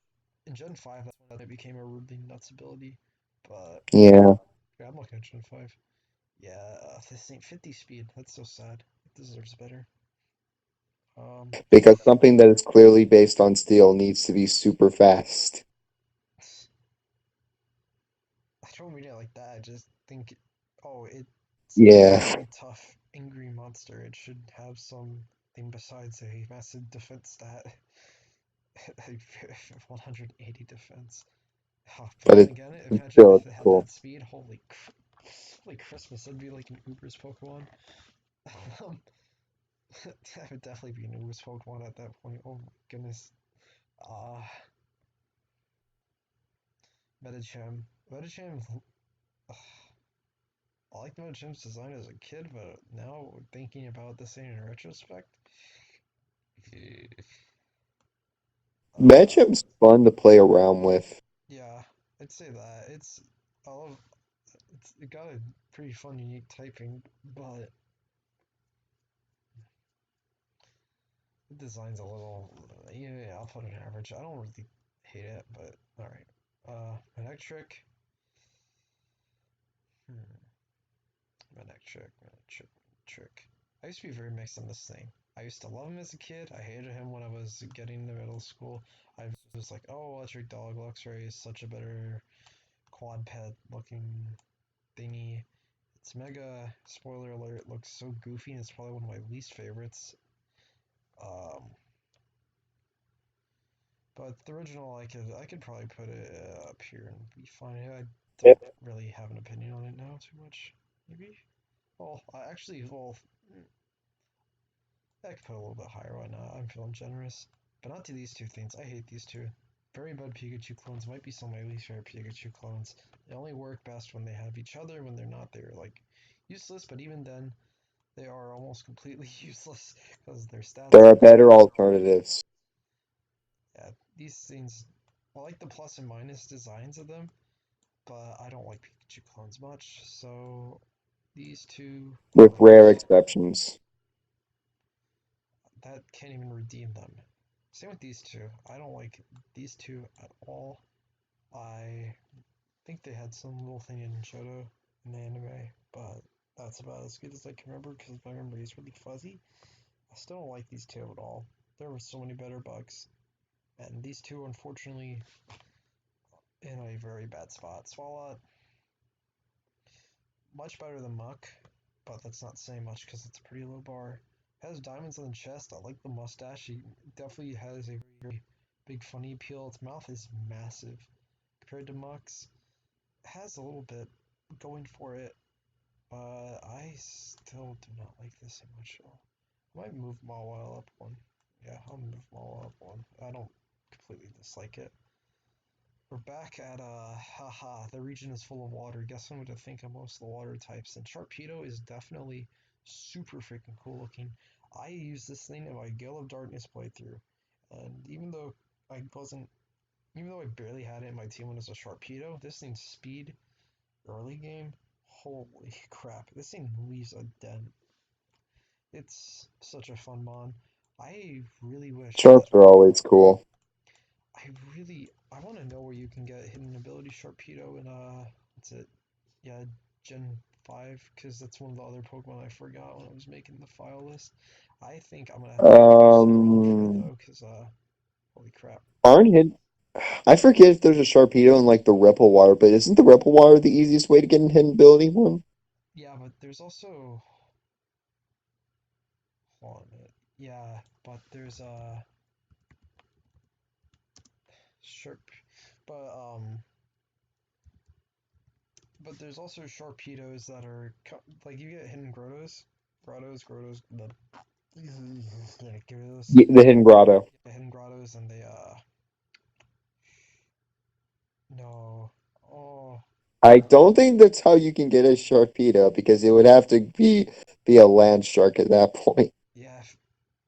S1: in Gen 5, that's when it became a really nuts ability. But
S2: Yeah,
S1: yeah, I'm looking at Gen 5. Yeah, this ain't 50 speed. That's so sad. It deserves better. Um,
S2: because something that is clearly based on steel needs to be super fast.
S1: I don't mean it like that. I just think, oh, it's a
S2: Yeah.
S1: very tough, angry monster. It should have some. thing besides a massive defense stat. 180 defense. Oh, but
S2: but
S1: then
S2: it
S1: again,
S2: it's
S1: imagine
S2: still
S1: if it had
S2: cool.
S1: that speed. Holy Christmas! That'd be like an Uber's Pokemon. Um, that would definitely be an Uber's Pokemon at that point. Oh my goodness. Uh, Medicham. Medicham. I liked Medicham's design as a kid, but now thinking about this thing in retrospect, uh,
S2: Matchup's fun to play around with.
S1: yeah, I'd say that I love it got a pretty fun, unique typing, but the design's a little, yeah, I'll put an average. I don't really hate it, but all right. Electric. Hmm. Electric. I used to be very mixed on this thing. I used to love him as a kid. I hated him when I was getting to middle school. I was like, oh, Electric Dog Luxray is such a better quad pet looking thingy. It's mega, spoiler alert, looks so goofy and it's probably one of my least favorites. Um, but the original, I could probably put it up here and be fine. I don't
S2: Yep.
S1: really have an opinion on it now too much. Maybe. Well, I could put a little bit higher. Why not? I'm feeling generous. But not to these two things. I hate these two. Very bad Pikachu clones might be some of my least favorite Pikachu clones. They only work best when they have each other. When they're not, they're like useless. But even then, they are almost completely useless because their stats
S2: There are
S1: are.
S2: better alternatives.
S1: Yeah, these things. I like the plus and minus designs of them, but I don't like Pikachu clones much. So these two
S2: With rare
S1: lowers.
S2: exceptions.
S1: That can't even redeem them. Same with these two. I don't like these two at all. I think they had some little thing in Shoto in the anime, but that's about as good as I can remember because my memory is really fuzzy. I still don't like these two at all. There were so many better bugs, and these two are unfortunately in a very bad spot. Swalot, much better than Muck, but that's not saying much because it's a pretty low bar. Has diamonds on the chest. I like the mustache. He definitely has a very big funny appeal. Its mouth is massive compared to Muck's. Has a little bit going for it, but I still do not like this so much. I might move Mawile up one. Yeah, I'll move Mawile up one. I don't completely dislike it. We're back at haha, the region is full of water. Guess I'm gonna think of most of the water types. And Sharpedo is definitely super freaking cool looking. I used this thing in my Gale of Darkness playthrough. And I wasn't even though I barely had it in my team when it was a Sharpedo, this thing's speed early game, holy crap. This thing leaves a dent. It's such a fun mon. I really wish that
S2: Sharks are always cool.
S1: I want to know where you can get hidden ability Sharpedo in what's it? Yeah, Gen 5 because that's one of the other Pokemon I forgot when I was making the file list. I think I'm gonna have to make use of Ultra
S2: Um,
S1: though because holy crap.
S2: aren't hid I forget if there's a Sharpedo in like the Ripple Water, but isn't the Ripple Water the easiest way to get an hidden ability one?
S1: Yeah, but there's also hold on a minute. Yeah, but there's Sharp but there's also Sharpedos that are like you get hidden Grottos, the Gyarados,
S2: The hidden grotto.
S1: yeah, hidden Grottos, and they no, oh
S2: I don't think that's how you can get a Sharpedo because it would have to be a land shark at that point.
S1: yeah,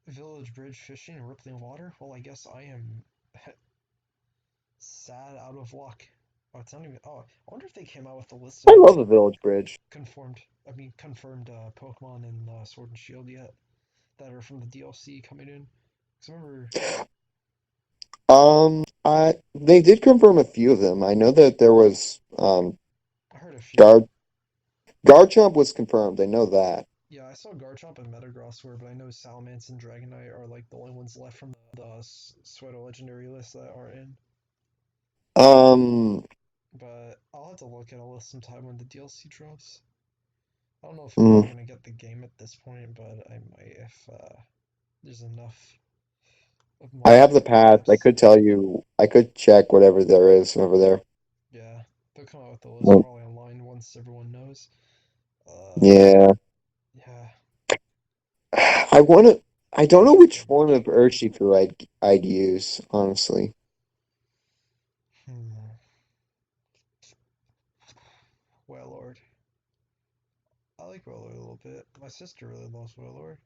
S1: Village Bridge fishing and rippling water. Well, I guess I am sad out of luck. Oh, it's not even. Oh, I wonder if they came out with a list
S2: I
S1: of
S2: love the Village Bridge.
S1: confirmed Pokemon in Sword and Shield yet that are from the DLC coming in. Because remember,
S2: I they did confirm a few of them. I know that there was
S1: I heard a few.
S2: Guard Garchomp was confirmed. I know that.
S1: Yeah, I saw Garchomp and Metagross were, but I know Salamence and Dragonite are like the only ones left from the Pseudo Legendary list that aren't in.
S2: Um,
S1: But I'll have to look at a list sometime when the DLC drops. I don't know if I'm
S2: mm,
S1: ever gonna get the game at this point, but I might if there's enough of
S2: I have the
S1: multiple
S2: path. I
S1: types.
S2: could tell you. I could check whatever there is over there.
S1: Yeah, they'll come out with the list
S2: Well,
S1: probably online once everyone knows. Uh,
S2: yeah.
S1: yeah,
S2: I want to. I don't know
S1: there's
S2: which
S1: so
S2: form of
S1: much.
S2: Urshifu I'd use, honestly.
S1: Hmm. Wailord. I like Wailord a little bit. My sister really loves Wailord,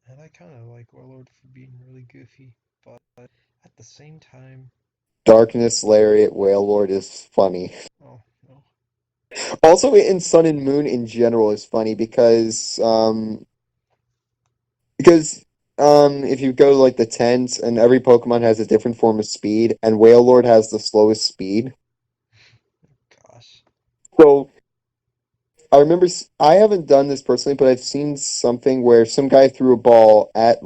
S1: and I kind of like Wailord for being really goofy, but at the same time,
S2: Darkness Lariat Wailord is funny.
S1: oh no.
S2: Also, in Sun and Moon in general is funny because if you go to like the tens and every Pokemon has a different form of speed, and Wailord has the slowest speed.
S1: Gosh.
S2: So I remember I haven't done this personally, but I've seen something where some guy threw a ball at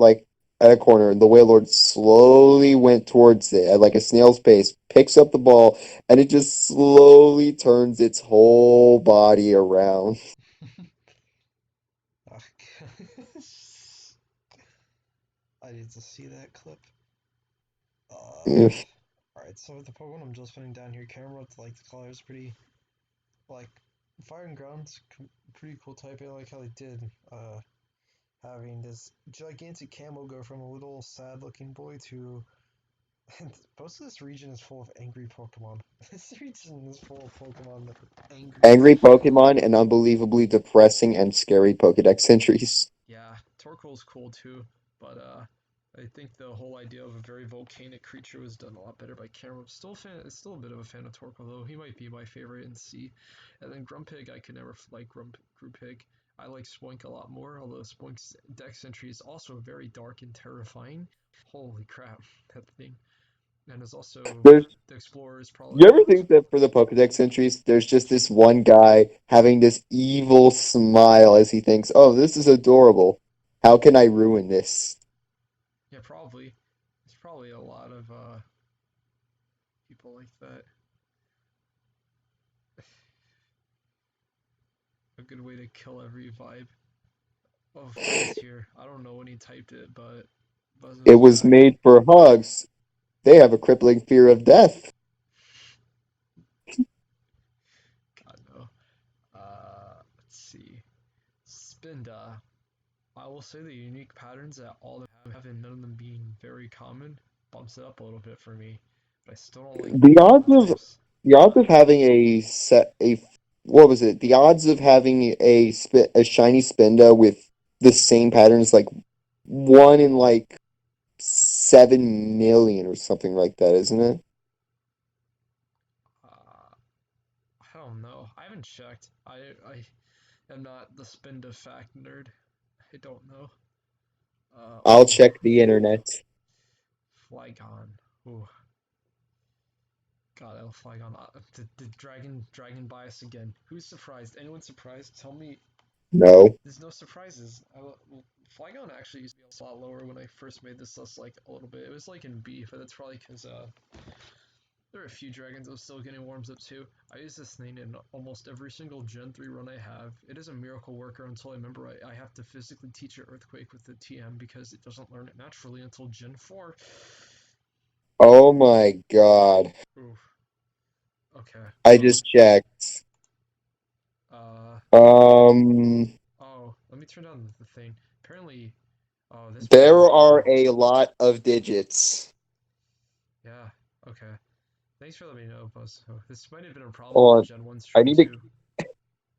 S2: a corner, and the Wailord slowly went towards it at like a snail's pace, picks up the ball, and it just slowly turns its whole body around.
S1: Ugh. I need to see that clip. Alright, so with the Pokemon I'm just putting down here, Camera, like the color is pretty, like, Fire and Ground's pretty cool type. I like how they did, having this gigantic camo go from a little sad looking boy to. And most of this region is full of angry Pokemon. This region is full of Pokemon that are angry.
S2: Angry Pokemon and unbelievably depressing and scary Pokedex entries.
S1: Yeah, Torkoal's cool too, but I think the whole idea of a very volcanic creature was done a lot better by Cameron. Still a bit of a fan of Torkoal though. He might be my favorite in C. And then Grumpig, I could never like Grumpig. I like Spoink a lot more, although Spoink's Dex entry is also very dark and terrifying. Holy crap, that thing. And is also
S2: There's
S1: the Explorer is
S2: You
S1: probably
S2: ever think that for the Pokedex entries, there's just this one guy having this evil smile as he thinks, "Oh, this is adorable. How can I ruin this?"
S1: yeah, probably. There's probably a lot of people like that. A good way to kill every vibe of Buzz here. I don't know when he typed it, but Buzz
S2: It
S1: is
S2: was
S1: back.
S2: made for hugs. They have a crippling fear of death.
S1: God no. Let's see. Spinda. I will say the unique patterns that all of them have, and none of them being very common, bumps it up a little bit for me. But I still don't like
S2: The
S1: many of
S2: odds
S1: the
S2: of
S1: types.
S2: the odds of having what was it? The odds of having a shiny Spinda with the same pattern is like 1 in like 7 million or something like that, isn't it?
S1: Uh, I don't know. I haven't checked. I am not the Spinda fact nerd. I don't know.
S2: I'll
S1: Ooh,
S2: check the internet.
S1: Flygon. Ooh, God, El Flygon. The dragon bias again. Who's surprised? Anyone surprised? Tell me.
S2: No.
S1: There's no surprises. Flygon actually used to be a lot lower when I first made this list, like a little bit. It was like in B, but that's probably because there are a few dragons I was still getting warms up to. I use this thing in almost every single Gen 3 run I have. It is a miracle worker until I remember I have to physically teach it Earthquake with the TM because it doesn't learn it naturally until Gen 4.
S2: Oh my god.
S1: Oof. Okay.
S2: I just checked.
S1: Uh.
S2: Um,
S1: Oh, let me turn down the thing. Apparently, oh, this might
S2: there
S1: be a
S2: are
S1: problem.
S2: a lot of digits.
S1: Yeah. Okay. Thanks for letting me know, Buzz. Oh, this might have been a problem on
S2: Hold
S1: the
S2: on.
S1: Gen 1
S2: I
S1: stream
S2: need to
S1: too.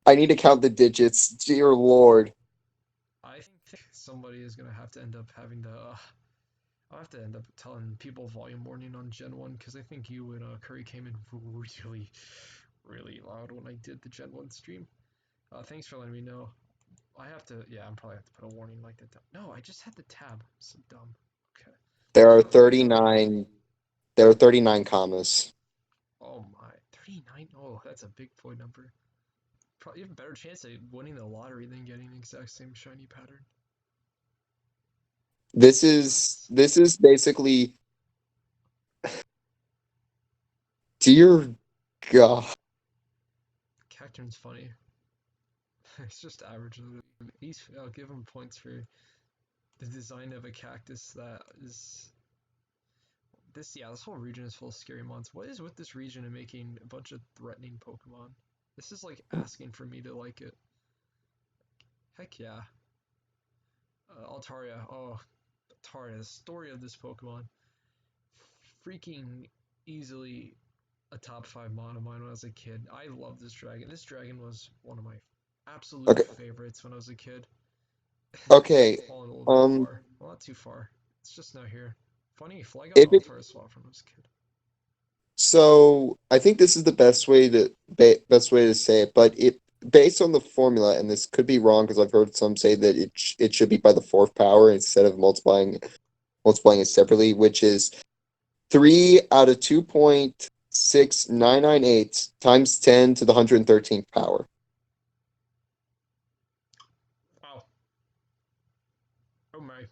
S2: I need to count the digits. Dear Lord.
S1: I think somebody is gonna have to end up having to. I'll have to end up telling people volume warning on Gen 1 because I think you and Curry came in really, really loud when I did the Gen 1 stream. Thanks for letting me know. I have to. Yeah, I'm probably have to put a warning like that. No, I just had the tab. I'm so dumb. Okay.
S2: There are
S1: Let me know.
S2: 39 there are 39 commas.
S1: Oh my, 39. Oh, that's a big boy number. Probably even better chance at winning the lottery than getting the exact same shiny pattern.
S2: This
S1: That's
S2: is
S1: nuts.
S2: this is basically dear God.
S1: Cacture's funny. It's just average. I'll give him points for the design of a cactus that is this. Yeah, this whole region is full of scary mons. What is with this region and making a bunch of threatening Pokemon? This is like asking for me to like it. Heck yeah. Altaria. Oh, Altaria. The story of this Pokemon. Freaking easily a top 5 mon of mine when I was a kid. I love this dragon. This dragon was one of my absolute
S2: Okay.
S1: favorites when I was a kid.
S2: Okay.
S1: It's fallen a little bit
S2: Um.
S1: far. Well, not too far. It's just now here. Funny, Flygon
S2: If
S1: and
S2: it
S1: Altaria swapped when I was a kid.
S2: So I think this is the best way to say it, but it based on the formula, and this could be wrong because I've heard some say that it should be by the fourth power instead of multiplying it separately, which is 3 out of 2.6998 times 10 to the 113th power.
S1: Wow. Oh my.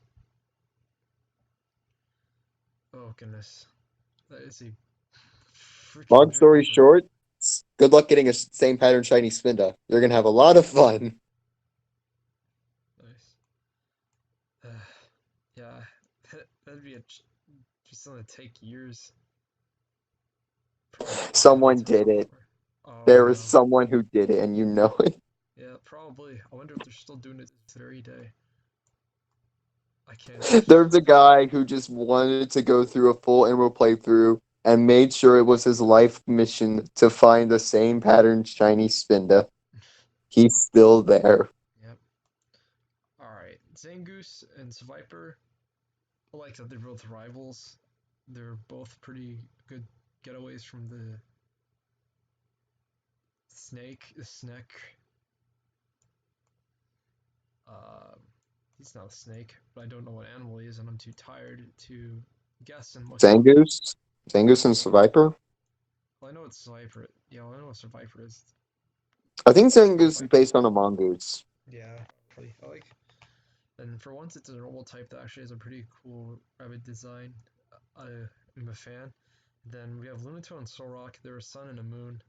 S1: Oh goodness. That is a freaking
S2: Long
S1: big
S2: story
S1: number.
S2: short, good luck getting a same pattern shiny Spinda. You're gonna have a lot of fun.
S1: Nice. Yeah, that'd be just gonna take years. Probably forever
S2: Someone
S1: to
S2: did
S1: farm
S2: it.
S1: for. Oh
S2: There was
S1: no.
S2: someone who did it, and you know it.
S1: Yeah, probably. I wonder if they're still doing it this very day. I can't
S2: There's
S1: imagine.
S2: a guy who just wanted to go through a full Emerald playthrough and made sure it was his life mission to find the same pattern shiny Spinda. He's still there.
S1: Yep. Alright. Zangoose and Sviper. I like that they're both rivals. They're both pretty good getaways from the snake. Uh, he's not a snake, but I don't know what animal he is, and I'm too tired to guess and look it up.
S2: Zangoose? Zangoose and Viper?
S1: Well, I know it's Viper. Yeah, well, I know what Viper is.
S2: I think
S1: Oh,
S2: Zangoose is
S1: Viper.
S2: based on a mongoose.
S1: Yeah, probably. I like. And for once, it's a normal type that actually has a pretty cool rabbit design. I'm a fan. Then we have Lunatone and Solrock. They're a sun and a moon,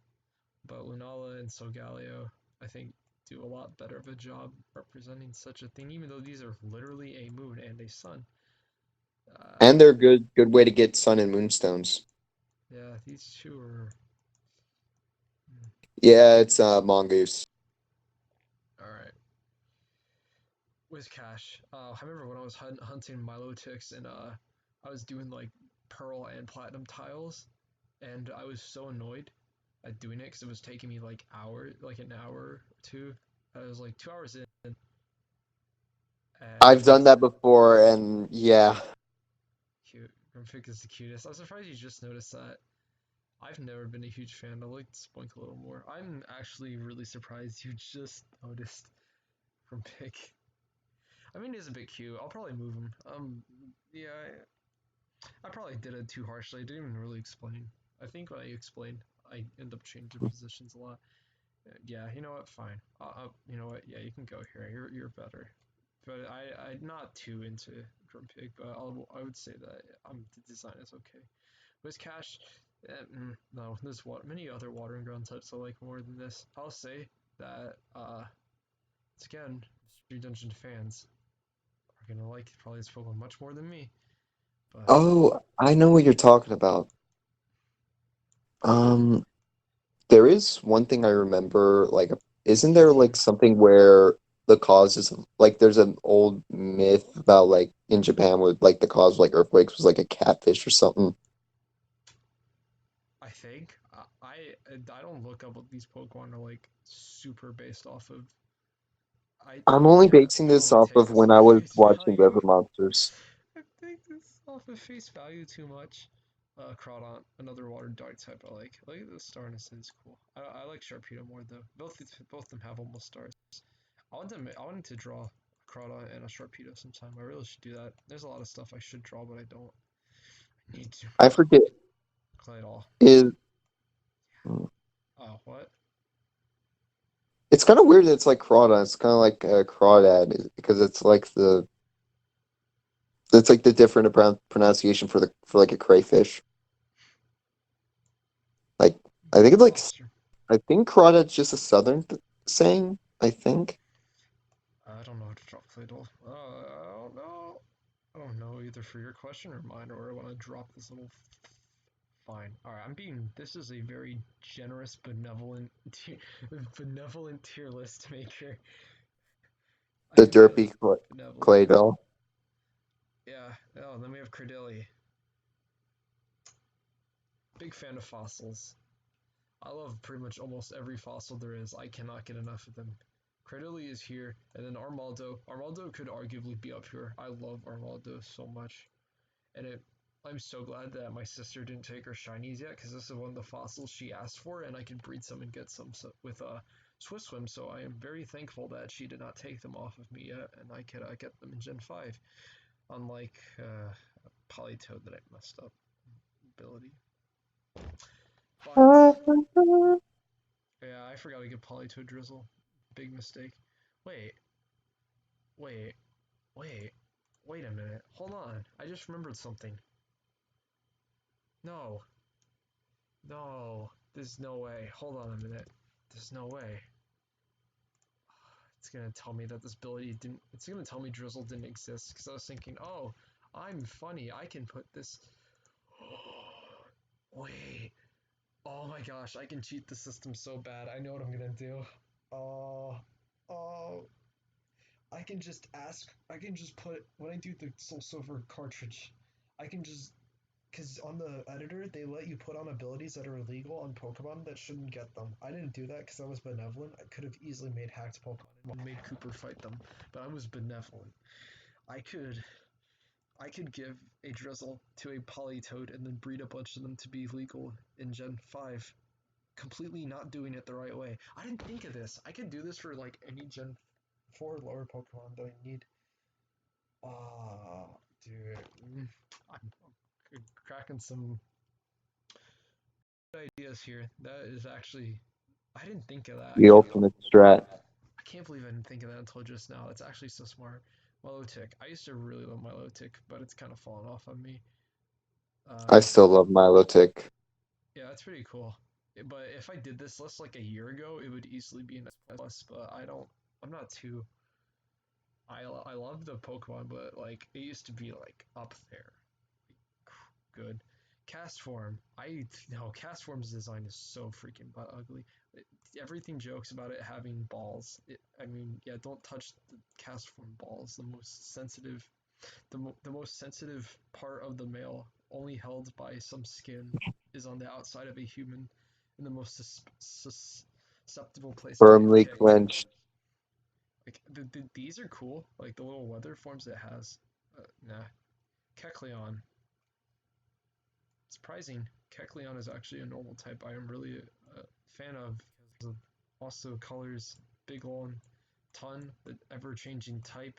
S1: but Lunala and Solgaleo, I think, do a lot better of a job representing such a thing, even though these are literally a moon and a sun.
S2: And
S1: Uh,
S2: they're a good way to get sun and moonstones.
S1: yeah, these two are.
S2: Yeah, it's mongoose.
S1: Alright. Whiscash. I remember when I was hunting Milotics and I was doing like pearl and platinum tiles, and I was so annoyed at doing it because it was taking me like an hour or two. I was like 2 hours in,
S2: I've
S1: and
S2: done that before, and yeah.
S1: cute. Grumpig is the cutest. I'm surprised you just noticed that. I've never been a huge fan. I like Spoink a little more. I'm actually really surprised you just noticed Grumpig. I mean, he's a bit cute. I'll probably move him. Yeah, I probably did it too harshly. I didn't even really explain. I think when I explained, I end up changing positions a lot. Yeah, you know what? Fine. You know what? Yeah, you can go here. You're better. But I'm not too into Grumpig, but I would say that the design is okay. Whiscash, no, there's many other watering ground types I like more than this. I'll say that it's again, Street Dungeon fans are gonna like probably this Pokemon much more than me. But
S2: Oh, I know what you're talking about. Um, there is one thing I remember, like, isn't there like something where the cause is like there's an old myth about like in Japan where like the cause of like earthquakes was like a catfish or something.
S1: I think I don't look up what these Pokemon are like super based off of.
S2: I'm only basing
S1: I don't
S2: this
S1: want to
S2: off
S1: take
S2: of
S1: this
S2: when
S1: at
S2: I was
S1: face
S2: watching
S1: value.
S2: River Monsters.
S1: I take this off of face value too much. Crawdont, another water dog type I like. I like the starness is cool. I like Sharpedo more though. Both of them have almost stars. I wanted to draw a Crawdont and a Sharpedo sometime. I really should do that. There's a lot of stuff I should draw, but I don't. I need to.
S2: I forget
S1: Claydol.
S2: is
S1: Oh, what?
S2: it's kind of weird that it's like Crawdad. It's kind of like Crawdad because it's like the different pronunciation for like a crayfish. Like I think it's like
S1: Buster.
S2: I think Crawdad's just a southern saying. I think.
S1: I don't know how to draw Claydol. I don't know. Oh no, either for your question or mine, or I want to drop this little. Fine. All right, I'm being. This is a very generous, benevolent tier list maker. I
S2: The
S1: am being
S2: derpy
S1: benevolent.
S2: clay doll.
S1: Yeah. Oh, and then we have Credilli. Big fan of fossils. I love pretty much almost every fossil there is. I cannot get enough of them. Credilli is here, and then Armaldo. Armaldo could arguably be up here. I love Armaldo so much, and I'm so glad that my sister didn't take her shinies yet, because this is one of the fossils she asked for, and I could breed some and get some with Swiss Swim. So I am very thankful that she did not take them off of me yet, and I could get them in Gen 5, unlike Politoed that I messed up ability. But yeah, I forgot to get Politoed Drizzle. Big mistake. Wait, wait, wait, wait a minute. Hold on. I just remembered something. No, no, there's no way. Hold on a minute. There's no way. It's gonna tell me that this ability didn't. It's gonna tell me Drizzle didn't exist, because I was thinking, oh, I'm funny. I can put this. Wait. Oh my gosh, I can cheat the system so bad. I know what I'm gonna do. Oh, oh. I can just ask. I can just put when I do the Soul Silver cartridge. I can just because on the editor they let you put on abilities that are illegal on Pokemon that shouldn't get them. I didn't do that because I was benevolent. I could have easily made hacked Pokemon and made Cooper fight them, but I was benevolent. I could I could give a Drizzle to a Politoed and then breed a bunch of them to be legal in Gen 5, completely not doing it the right way. I didn't think of this. I could do this for like any Gen 4 lower Pokemon that I need. Ah, dude. I'm cracking some ideas here. That is actually, I didn't think of that.
S2: The ultimate strat.
S1: I can't believe I didn't think of that until just now. It's actually so smart. Milotic. I used to really love Milotic, but it's kind of fallen off on me.
S2: I
S1: Uh,
S2: still love Milotic.
S1: yeah, that's pretty cool. But if I did this list like a year ago, it would easily be an S plus. But I don't. I'm not too. I love the Pokemon, but like it used to be like up there. Good. Castform. I no Castform's design is so freaking butt ugly. Everything jokes about it having balls. I mean, yeah, don't touch the Castform balls. The most sensitive part of the male, only held by some skin, is on the outside of a human, in the most susceptible place to get
S2: Firmly
S1: kicked.
S2: clenched.
S1: Like these are cool. Like the little weather forms it has. Nah. Kecleon. Surprising. Kecleon is actually a normal type I am really a fan of because of also colors, big one, ton, the ever-changing type,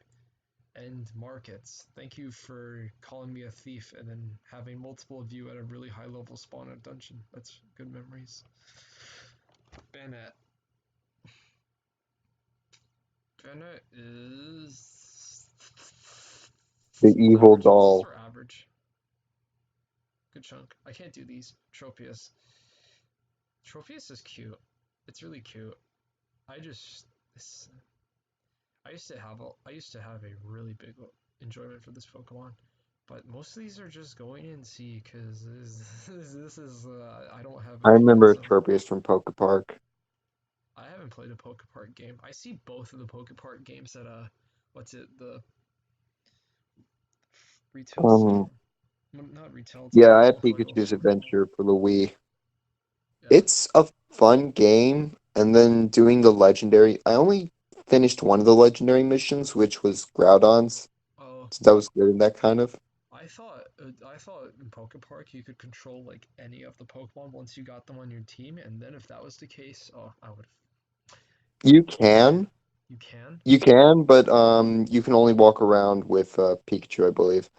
S1: and markets. Thank you for calling me a thief and then having multiple of you at a really high level spawn at a dungeon. That's good memories. Bennett. Bennett is
S2: The evil
S1: average. Let's
S2: doll.
S1: start average. Good chunk. I can't do these. Tropius. Tropius is cute. It's really cute. I just this, I used to have a really big enjoyment for this Pokemon, but most of these are just going in C because this is I don't have
S2: I
S1: opinions
S2: remember
S1: on.
S2: Tropius from Poke Park.
S1: I haven't played a Pokepark game. I see both of the Pokepark games at what's it, the retail
S2: Um,
S1: store? Not retail. It's like
S2: yeah,
S1: the
S2: I
S1: little
S2: have
S1: collectible
S2: Pikachu's
S1: store.
S2: Adventure for the Wii.
S1: Yeah.
S2: It's a fun game, and then doing the legendary. I only finished one of the legendary missions, which was Groudon's,
S1: Oh,
S2: since I was good at that kind of.
S1: I thought in Pokepark you could control like any of the Pokemon once you got them on your team, and then if that was the case, oh, I would.
S2: You can,
S1: You can.
S2: but you can only walk around with Pikachu, I believe.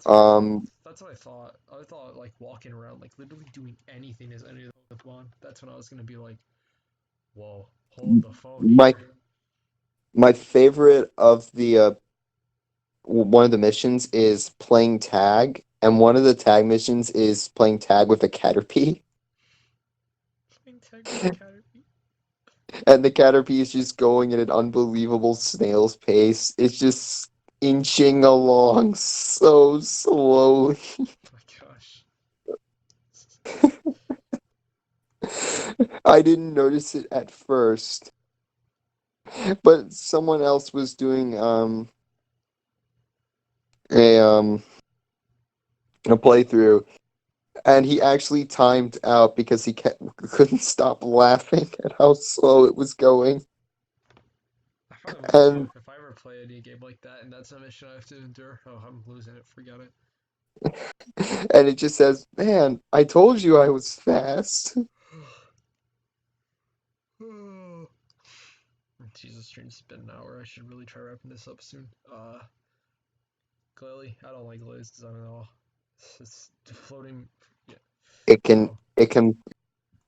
S2: Um,
S1: That's what I thought. I thought like walking around, like literally doing anything as any of the Pokemon. That's when I was gonna be like, whoa, hold the phone
S2: my
S1: here.
S2: my favorite of the one of the missions is playing tag, and one of the tag missions is playing tag with a Caterpie,
S1: Playing tag with a Caterpie.
S2: and the Caterpie is just going at an unbelievable snail's pace. It's just inching along so slowly.
S1: Oh my gosh.
S2: I didn't notice it at first, but someone else was doing a um a playthrough, and he actually timed out because couldn't stop laughing at how slow it was going.
S1: I probably would too.
S2: And
S1: If I ever play any game like that and that's a mission I have to endure, oh, I'm losing it. Forget it.
S2: and it just says, "Man, I told you I was fast."
S1: Jesus, stream's been an hour. I should really try wrapping this up soon. Clearly, I don't like Glaze design at all. It's floating. Yeah.
S2: It can
S1: Oh,
S2: it can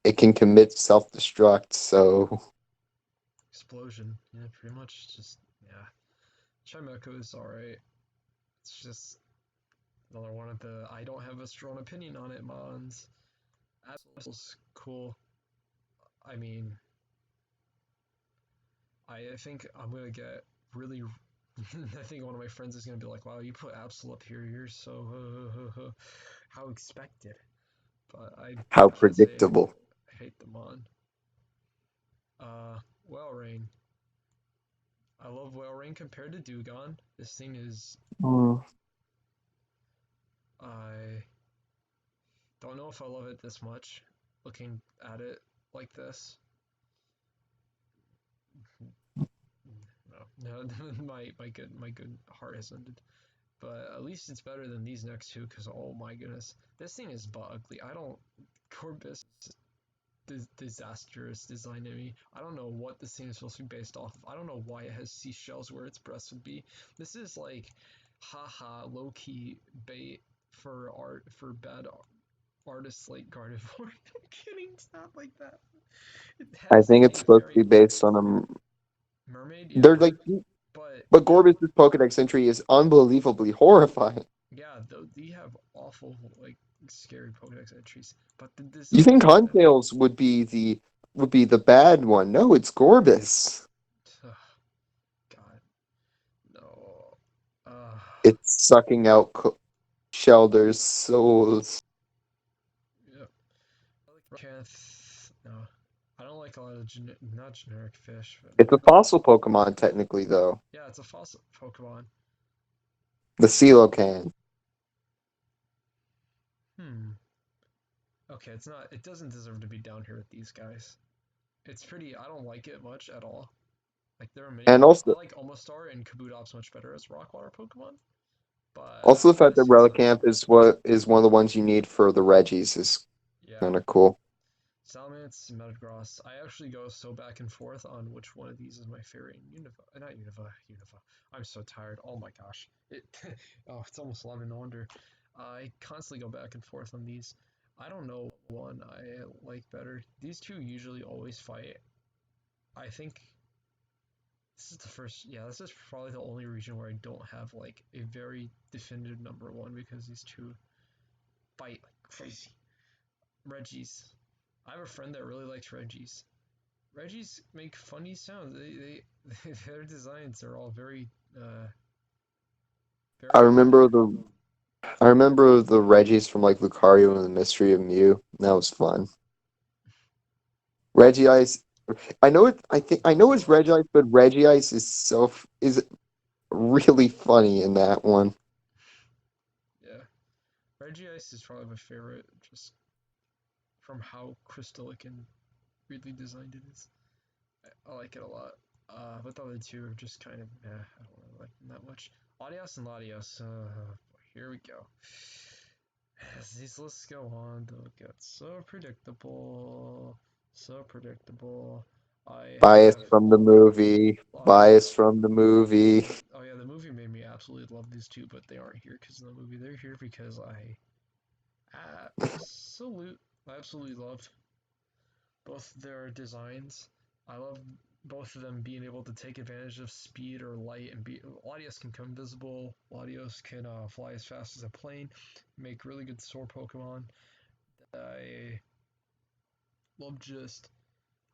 S2: it can commit self-destruct, so
S1: explosion. Yeah, pretty much. Just yeah. Chimeco is alright. It's just another one of the I don't have a strong opinion on it mons. Absol's cool. I mean, I think I'm gonna get really. I think one of my friends is gonna be like, "Wow, you put Absol up here. You're so how expected." But I
S2: how
S1: can't say
S2: predictable.
S1: I hate the mon. Well, Rain. I love Whale Rain compared to Dugon. This thing is.
S2: Mm.
S1: I don't know if I love it this much. Looking at it like this. No, my good heart has ended. But at least it's better than these next two, because oh my goodness, this thing is butt ugly. I don't. Corbus disastrous design to me. I don't know what this thing is supposed to be based off of. I don't know why it has seashells where its breast would be. This is like, haha, low key bait for art for bad artists like Gardevoir. I'm kidding, it's not like that. It
S2: I
S1: has
S2: think it's
S1: a
S2: supposed to
S1: very
S2: be based on a.
S1: mermaid, yeah,
S2: They're like,
S1: but
S2: but Gorbis's Pokedex entry is unbelievably horrifying.
S1: yeah, though they have awful like scary Pokedex entries, but the
S2: You
S1: design
S2: think
S1: of it,
S2: Huntails would be the bad one? No, it's Gorbis.
S1: ugh, God, no, uh,
S2: It's sucking out Shelder's souls.
S1: yeah. Can't, no, I don't like a lot of not generic fish, but
S2: It's a fossil Pokemon, technically, though.
S1: yeah, it's a fossil Pokemon.
S2: The Coelacanth.
S1: Hmm. Okay, it's not. It doesn't deserve to be down here with these guys. It's pretty. I don't like it much at all. Like there are many.
S2: And
S1: I
S2: also,
S1: like Omastar and Kabutops much better as Rockwater Pokemon. But
S2: also the fact that
S1: this is not.
S2: Relicanth is what is one of the ones you need for the Reggies is
S1: Yeah.
S2: kind of cool.
S1: Salamence, Metagross. I actually go so back and forth on which one of these is my favorite. Unova, not Unova, Unova. I'm so tired. Oh my gosh. It. Oh, it's almost 11. No wonder. I constantly go back and forth on these. I don't know one I like better. These two usually always fight. I think this is the first. Yeah, this is probably the only region where I don't have like a very definitive number one because these two fight like crazy. Reggies. I have a friend that really likes Reggies. Reggies make funny sounds. Their designs are all very
S2: I
S1: very
S2: remember the I remember the Reggies from like Lucario and the Mystery of Mew. That was fun. Regice. I know it. I know it's Regice, but Regice is really funny in that one.
S1: yeah. Regice is probably my favorite, just from how crystallic and weirdly designed it is. I like it a lot. But the other two are just kind of I don't really like them that much. Latios and Latios. Here we go. As these lists go on, they'll get so predictable. So predictable. I
S2: Bias
S1: have
S2: from the movie. Bias
S1: Latios.
S2: from the movie.
S1: Oh yeah, the movie made me absolutely love these two, but they aren't here because of the movie. They're here because absolute, I absolutely love both their designs. I love both of them being able to take advantage of speed or light and be. Latios can come invisible. Latios can fly as fast as a plane, make really good sword Pokemon. I love just.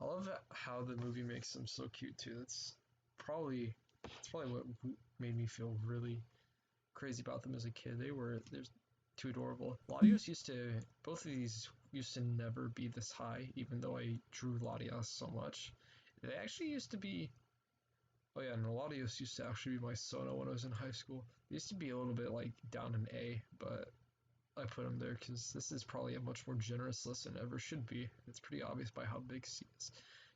S1: I love how the movie makes them so cute too. That's probably. It's probably what made me feel really crazy about them as a kid. They're too adorable. Latios used to both of these used to never be this high, even though I drew Latios so much. They actually used to be. Oh yeah, and Latios used to actually be my Sono when I was in high school. They used to be a little bit like down in A, but I put him there because this is probably a much more generous list than ever should be. It's pretty obvious by how big C is.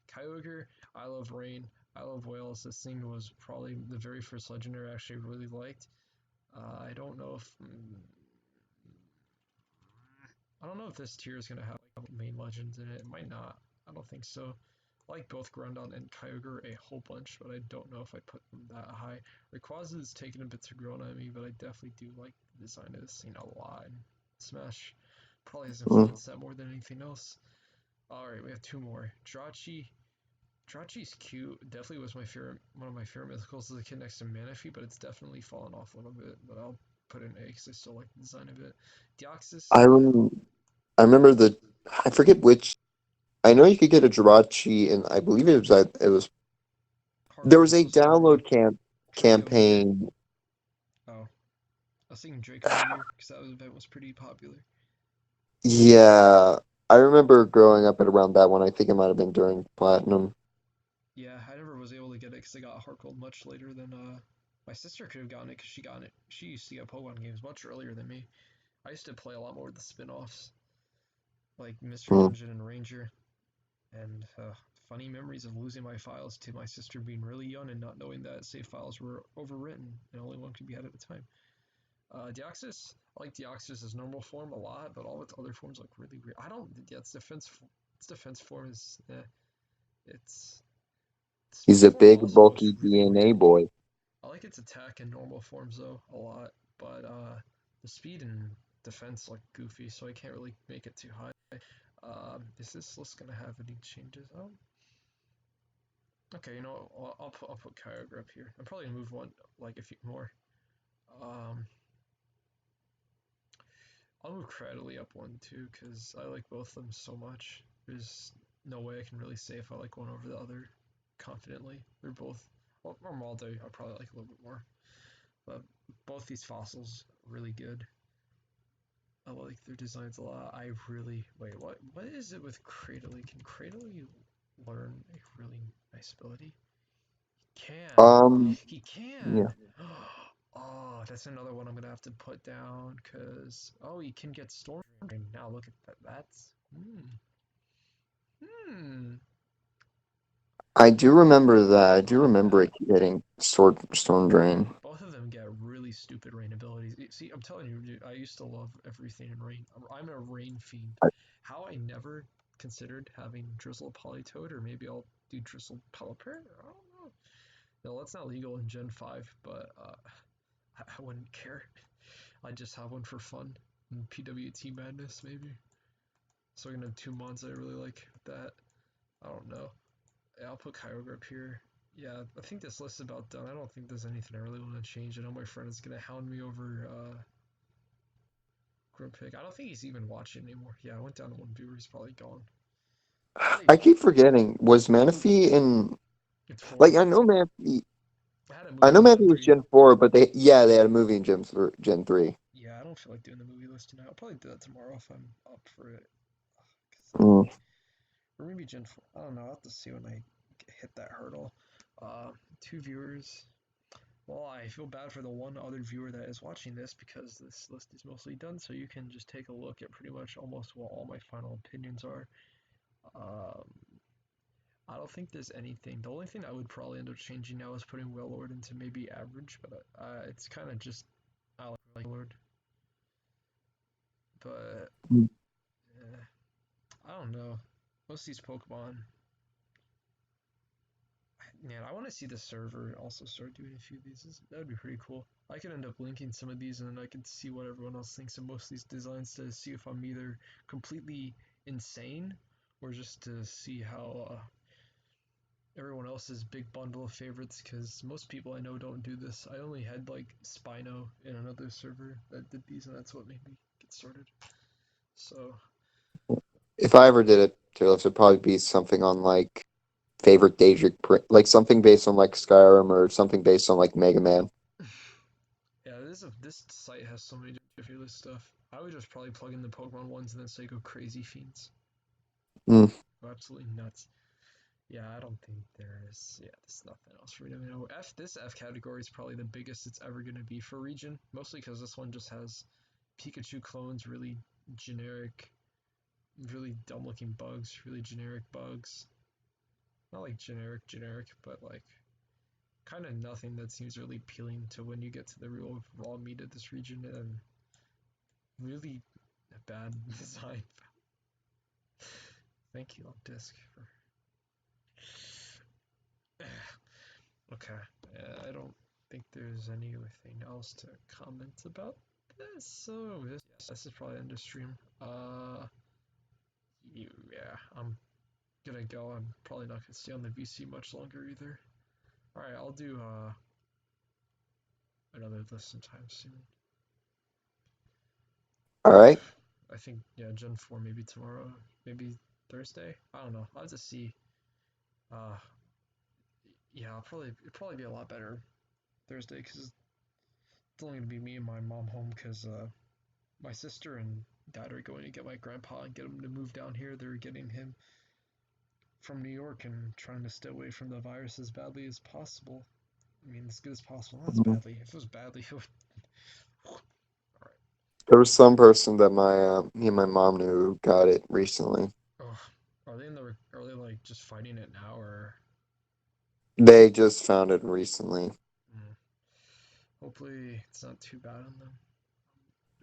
S1: Kyogre, I love Rain, I love Whales. This thing was probably the very first legendary I actually really liked. I don't know if I don't know if this tier is gonna have like, main legends in it. It might not. I don't think so. I like both Groudon and Kyogre a whole bunch, but I don't know if I put them that high. Rayquaza is taking a bit to grow on me, but I definitely do like the design of this thing a lot. And Smash probably has
S2: Mm.
S1: influenced that more than anything else. Alright, we have two more. Jirachi. Jirachi's cute. Definitely was my favorite, one of my favorite mythicals as a kid next to Manaphy, but it's definitely fallen off a little bit. But I'll put in A because I still like the design of it. Deoxys.
S2: I rem- I remember I forget which. I know you could get a Jirachi, and I believe it was there was
S1: Heartgold
S2: a
S1: was the one.
S2: download
S1: Draco Meteor.
S2: campaign.
S1: Oh, I was thinking Draco Meteor because that event was pretty popular.
S2: Yeah, I remember growing up at around that one. I think it might have been during Platinum.
S1: Yeah, I never was able to get it because I got Heartgold much later than my sister could have gotten it because she got it. She used to get Pokemon games much earlier than me. I used to play a lot more with the spin-offs like Mr.
S2: Mm.
S1: Dungeon and Ranger, and funny memories of losing my files to my sister being really young and not knowing that save files were overwritten and only one could be had at a time. Deoxys, I like Deoxys' normal form a lot, but all its other forms look really weird. I don't. Yeah, its defense form is. Its
S2: He's
S1: speed
S2: a
S1: form
S2: big,
S1: also looks
S2: bulky
S1: really
S2: DNA
S1: weird.
S2: boy.
S1: I like its attack and normal forms though a lot, but the speed and defense look goofy, so I can't really make it too high. Is this list gonna have any changes? Oh, okay. You know, what, I'll put Kyogre up here. I'm probably gonna move one like a few more. Um, I'll move Cradily up one too, because I like both of them so much. There's no way I can really say if I like one over the other confidently. They're both, well, or Maldo I probably like a little bit more. But both these fossils are really good. I like their designs a lot. I really, wait, what is it with Cradily? Can Cradily learn a really nice ability? He can.
S2: Um,
S1: He
S2: yeah.
S1: can. Oh, that's another one I'm gonna have to put down because oh, he can get Storm Drain. Now look at that. That's hmm.
S2: I do remember that. I do remember it getting Storm Drain.
S1: Both of them get really stupid rain abilities. See, I'm telling you, dude, I used to love everything in rain. I'm a rain fiend. How I never considered having Drizzle Politoed, or maybe I'll do Drizzle Pelipper. I don't know. No, that's not legal in Gen 5, but I wouldn't care. I'd just have one for fun. And PWT Madness, maybe. So I'm gonna have two mods I really like with that. I don't know. Yeah, I'll put Kyogre up here. Yeah, I think this list is about done. I don't think there's anything I really want to change. I know my friend is gonna hound me over Grumpig. I don't think he's even watching anymore. Yeah, I went down to one viewer. He's probably gone. Hey,
S2: I keep forgetting. Was Manaphy in
S1: it's
S2: like
S1: four.
S2: I know Manaphy
S1: I had a
S2: I
S1: movie
S2: know
S1: in Gen
S2: Manaphy was
S1: 3.
S2: Gen 4, but they had a movie in Gen 3.
S1: Yeah, I don't feel like doing the movie list tonight. I'll probably do that tomorrow if I'm up for it.
S2: Mm.
S1: Or maybe Gen 4. I don't know. I'll have to see when I hit that hurdle. Two viewers. Well, I feel bad for the one other viewer that is watching this because this list is mostly done, so you can just take a look at pretty much almost what all my final opinions are. Um, I don't think there's anything. The only thing I would probably end up changing now is putting Wailord into maybe average, but it's kind of just I like Wailord. But I don't know. Most of these Pokemon, man, I want to see the server also start doing a few of these. That would be pretty cool. I could end up linking some of these and then I could see what everyone else thinks of most of these designs to see if I'm either completely insane or just to see how everyone else's big bundle of favorites because most people I know don't do this. I only had like Spino in another server that did these and that's what made me get started. So,
S2: If I ever did it, tier list, it'd probably be something on like favorite Daedric, like something based on like Skyrim or something based on like Mega Man.
S1: this site has so many ridiculous stuff. I would just probably plug in the Pokemon ones and then say go crazy fiends.
S2: Mm.
S1: Go absolutely nuts. Yeah, I don't think there's nothing else for me to know. This F category is probably the biggest it's ever gonna be for region, mostly because this one just has Pikachu clones, really generic, really dumb looking bugs, really generic bugs. Not like generic, but like kind of nothing that seems really appealing to when you get to the real raw meat of this region, and really bad design. Thank you, Disc, for. Okay, I don't think there's anything else to comment about this. So this is probably end of stream. Yeah, I'm gonna go. I'm probably not gonna stay on the VC much longer either. All right, I'll do another list sometime soon.
S2: All right.
S1: I think Gen 4 maybe tomorrow, maybe Thursday. I don't know. I'll just see. Uh, yeah, it'll probably be a lot better Thursday because it's only gonna be me and my mom home because my sister and dad are going to get my grandpa and get him to move down here. They're getting him from New York and trying to stay away from the virus as badly as possible. I mean, as good as possible. Not as badly. If it was badly, it would.
S2: There was some person that me and my mom knew who got it recently.
S1: Oh, are they Are they like just fighting it now, or?
S2: They just found it recently.
S1: Hopefully, it's not too bad on them.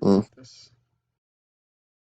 S2: Mm.
S1: This.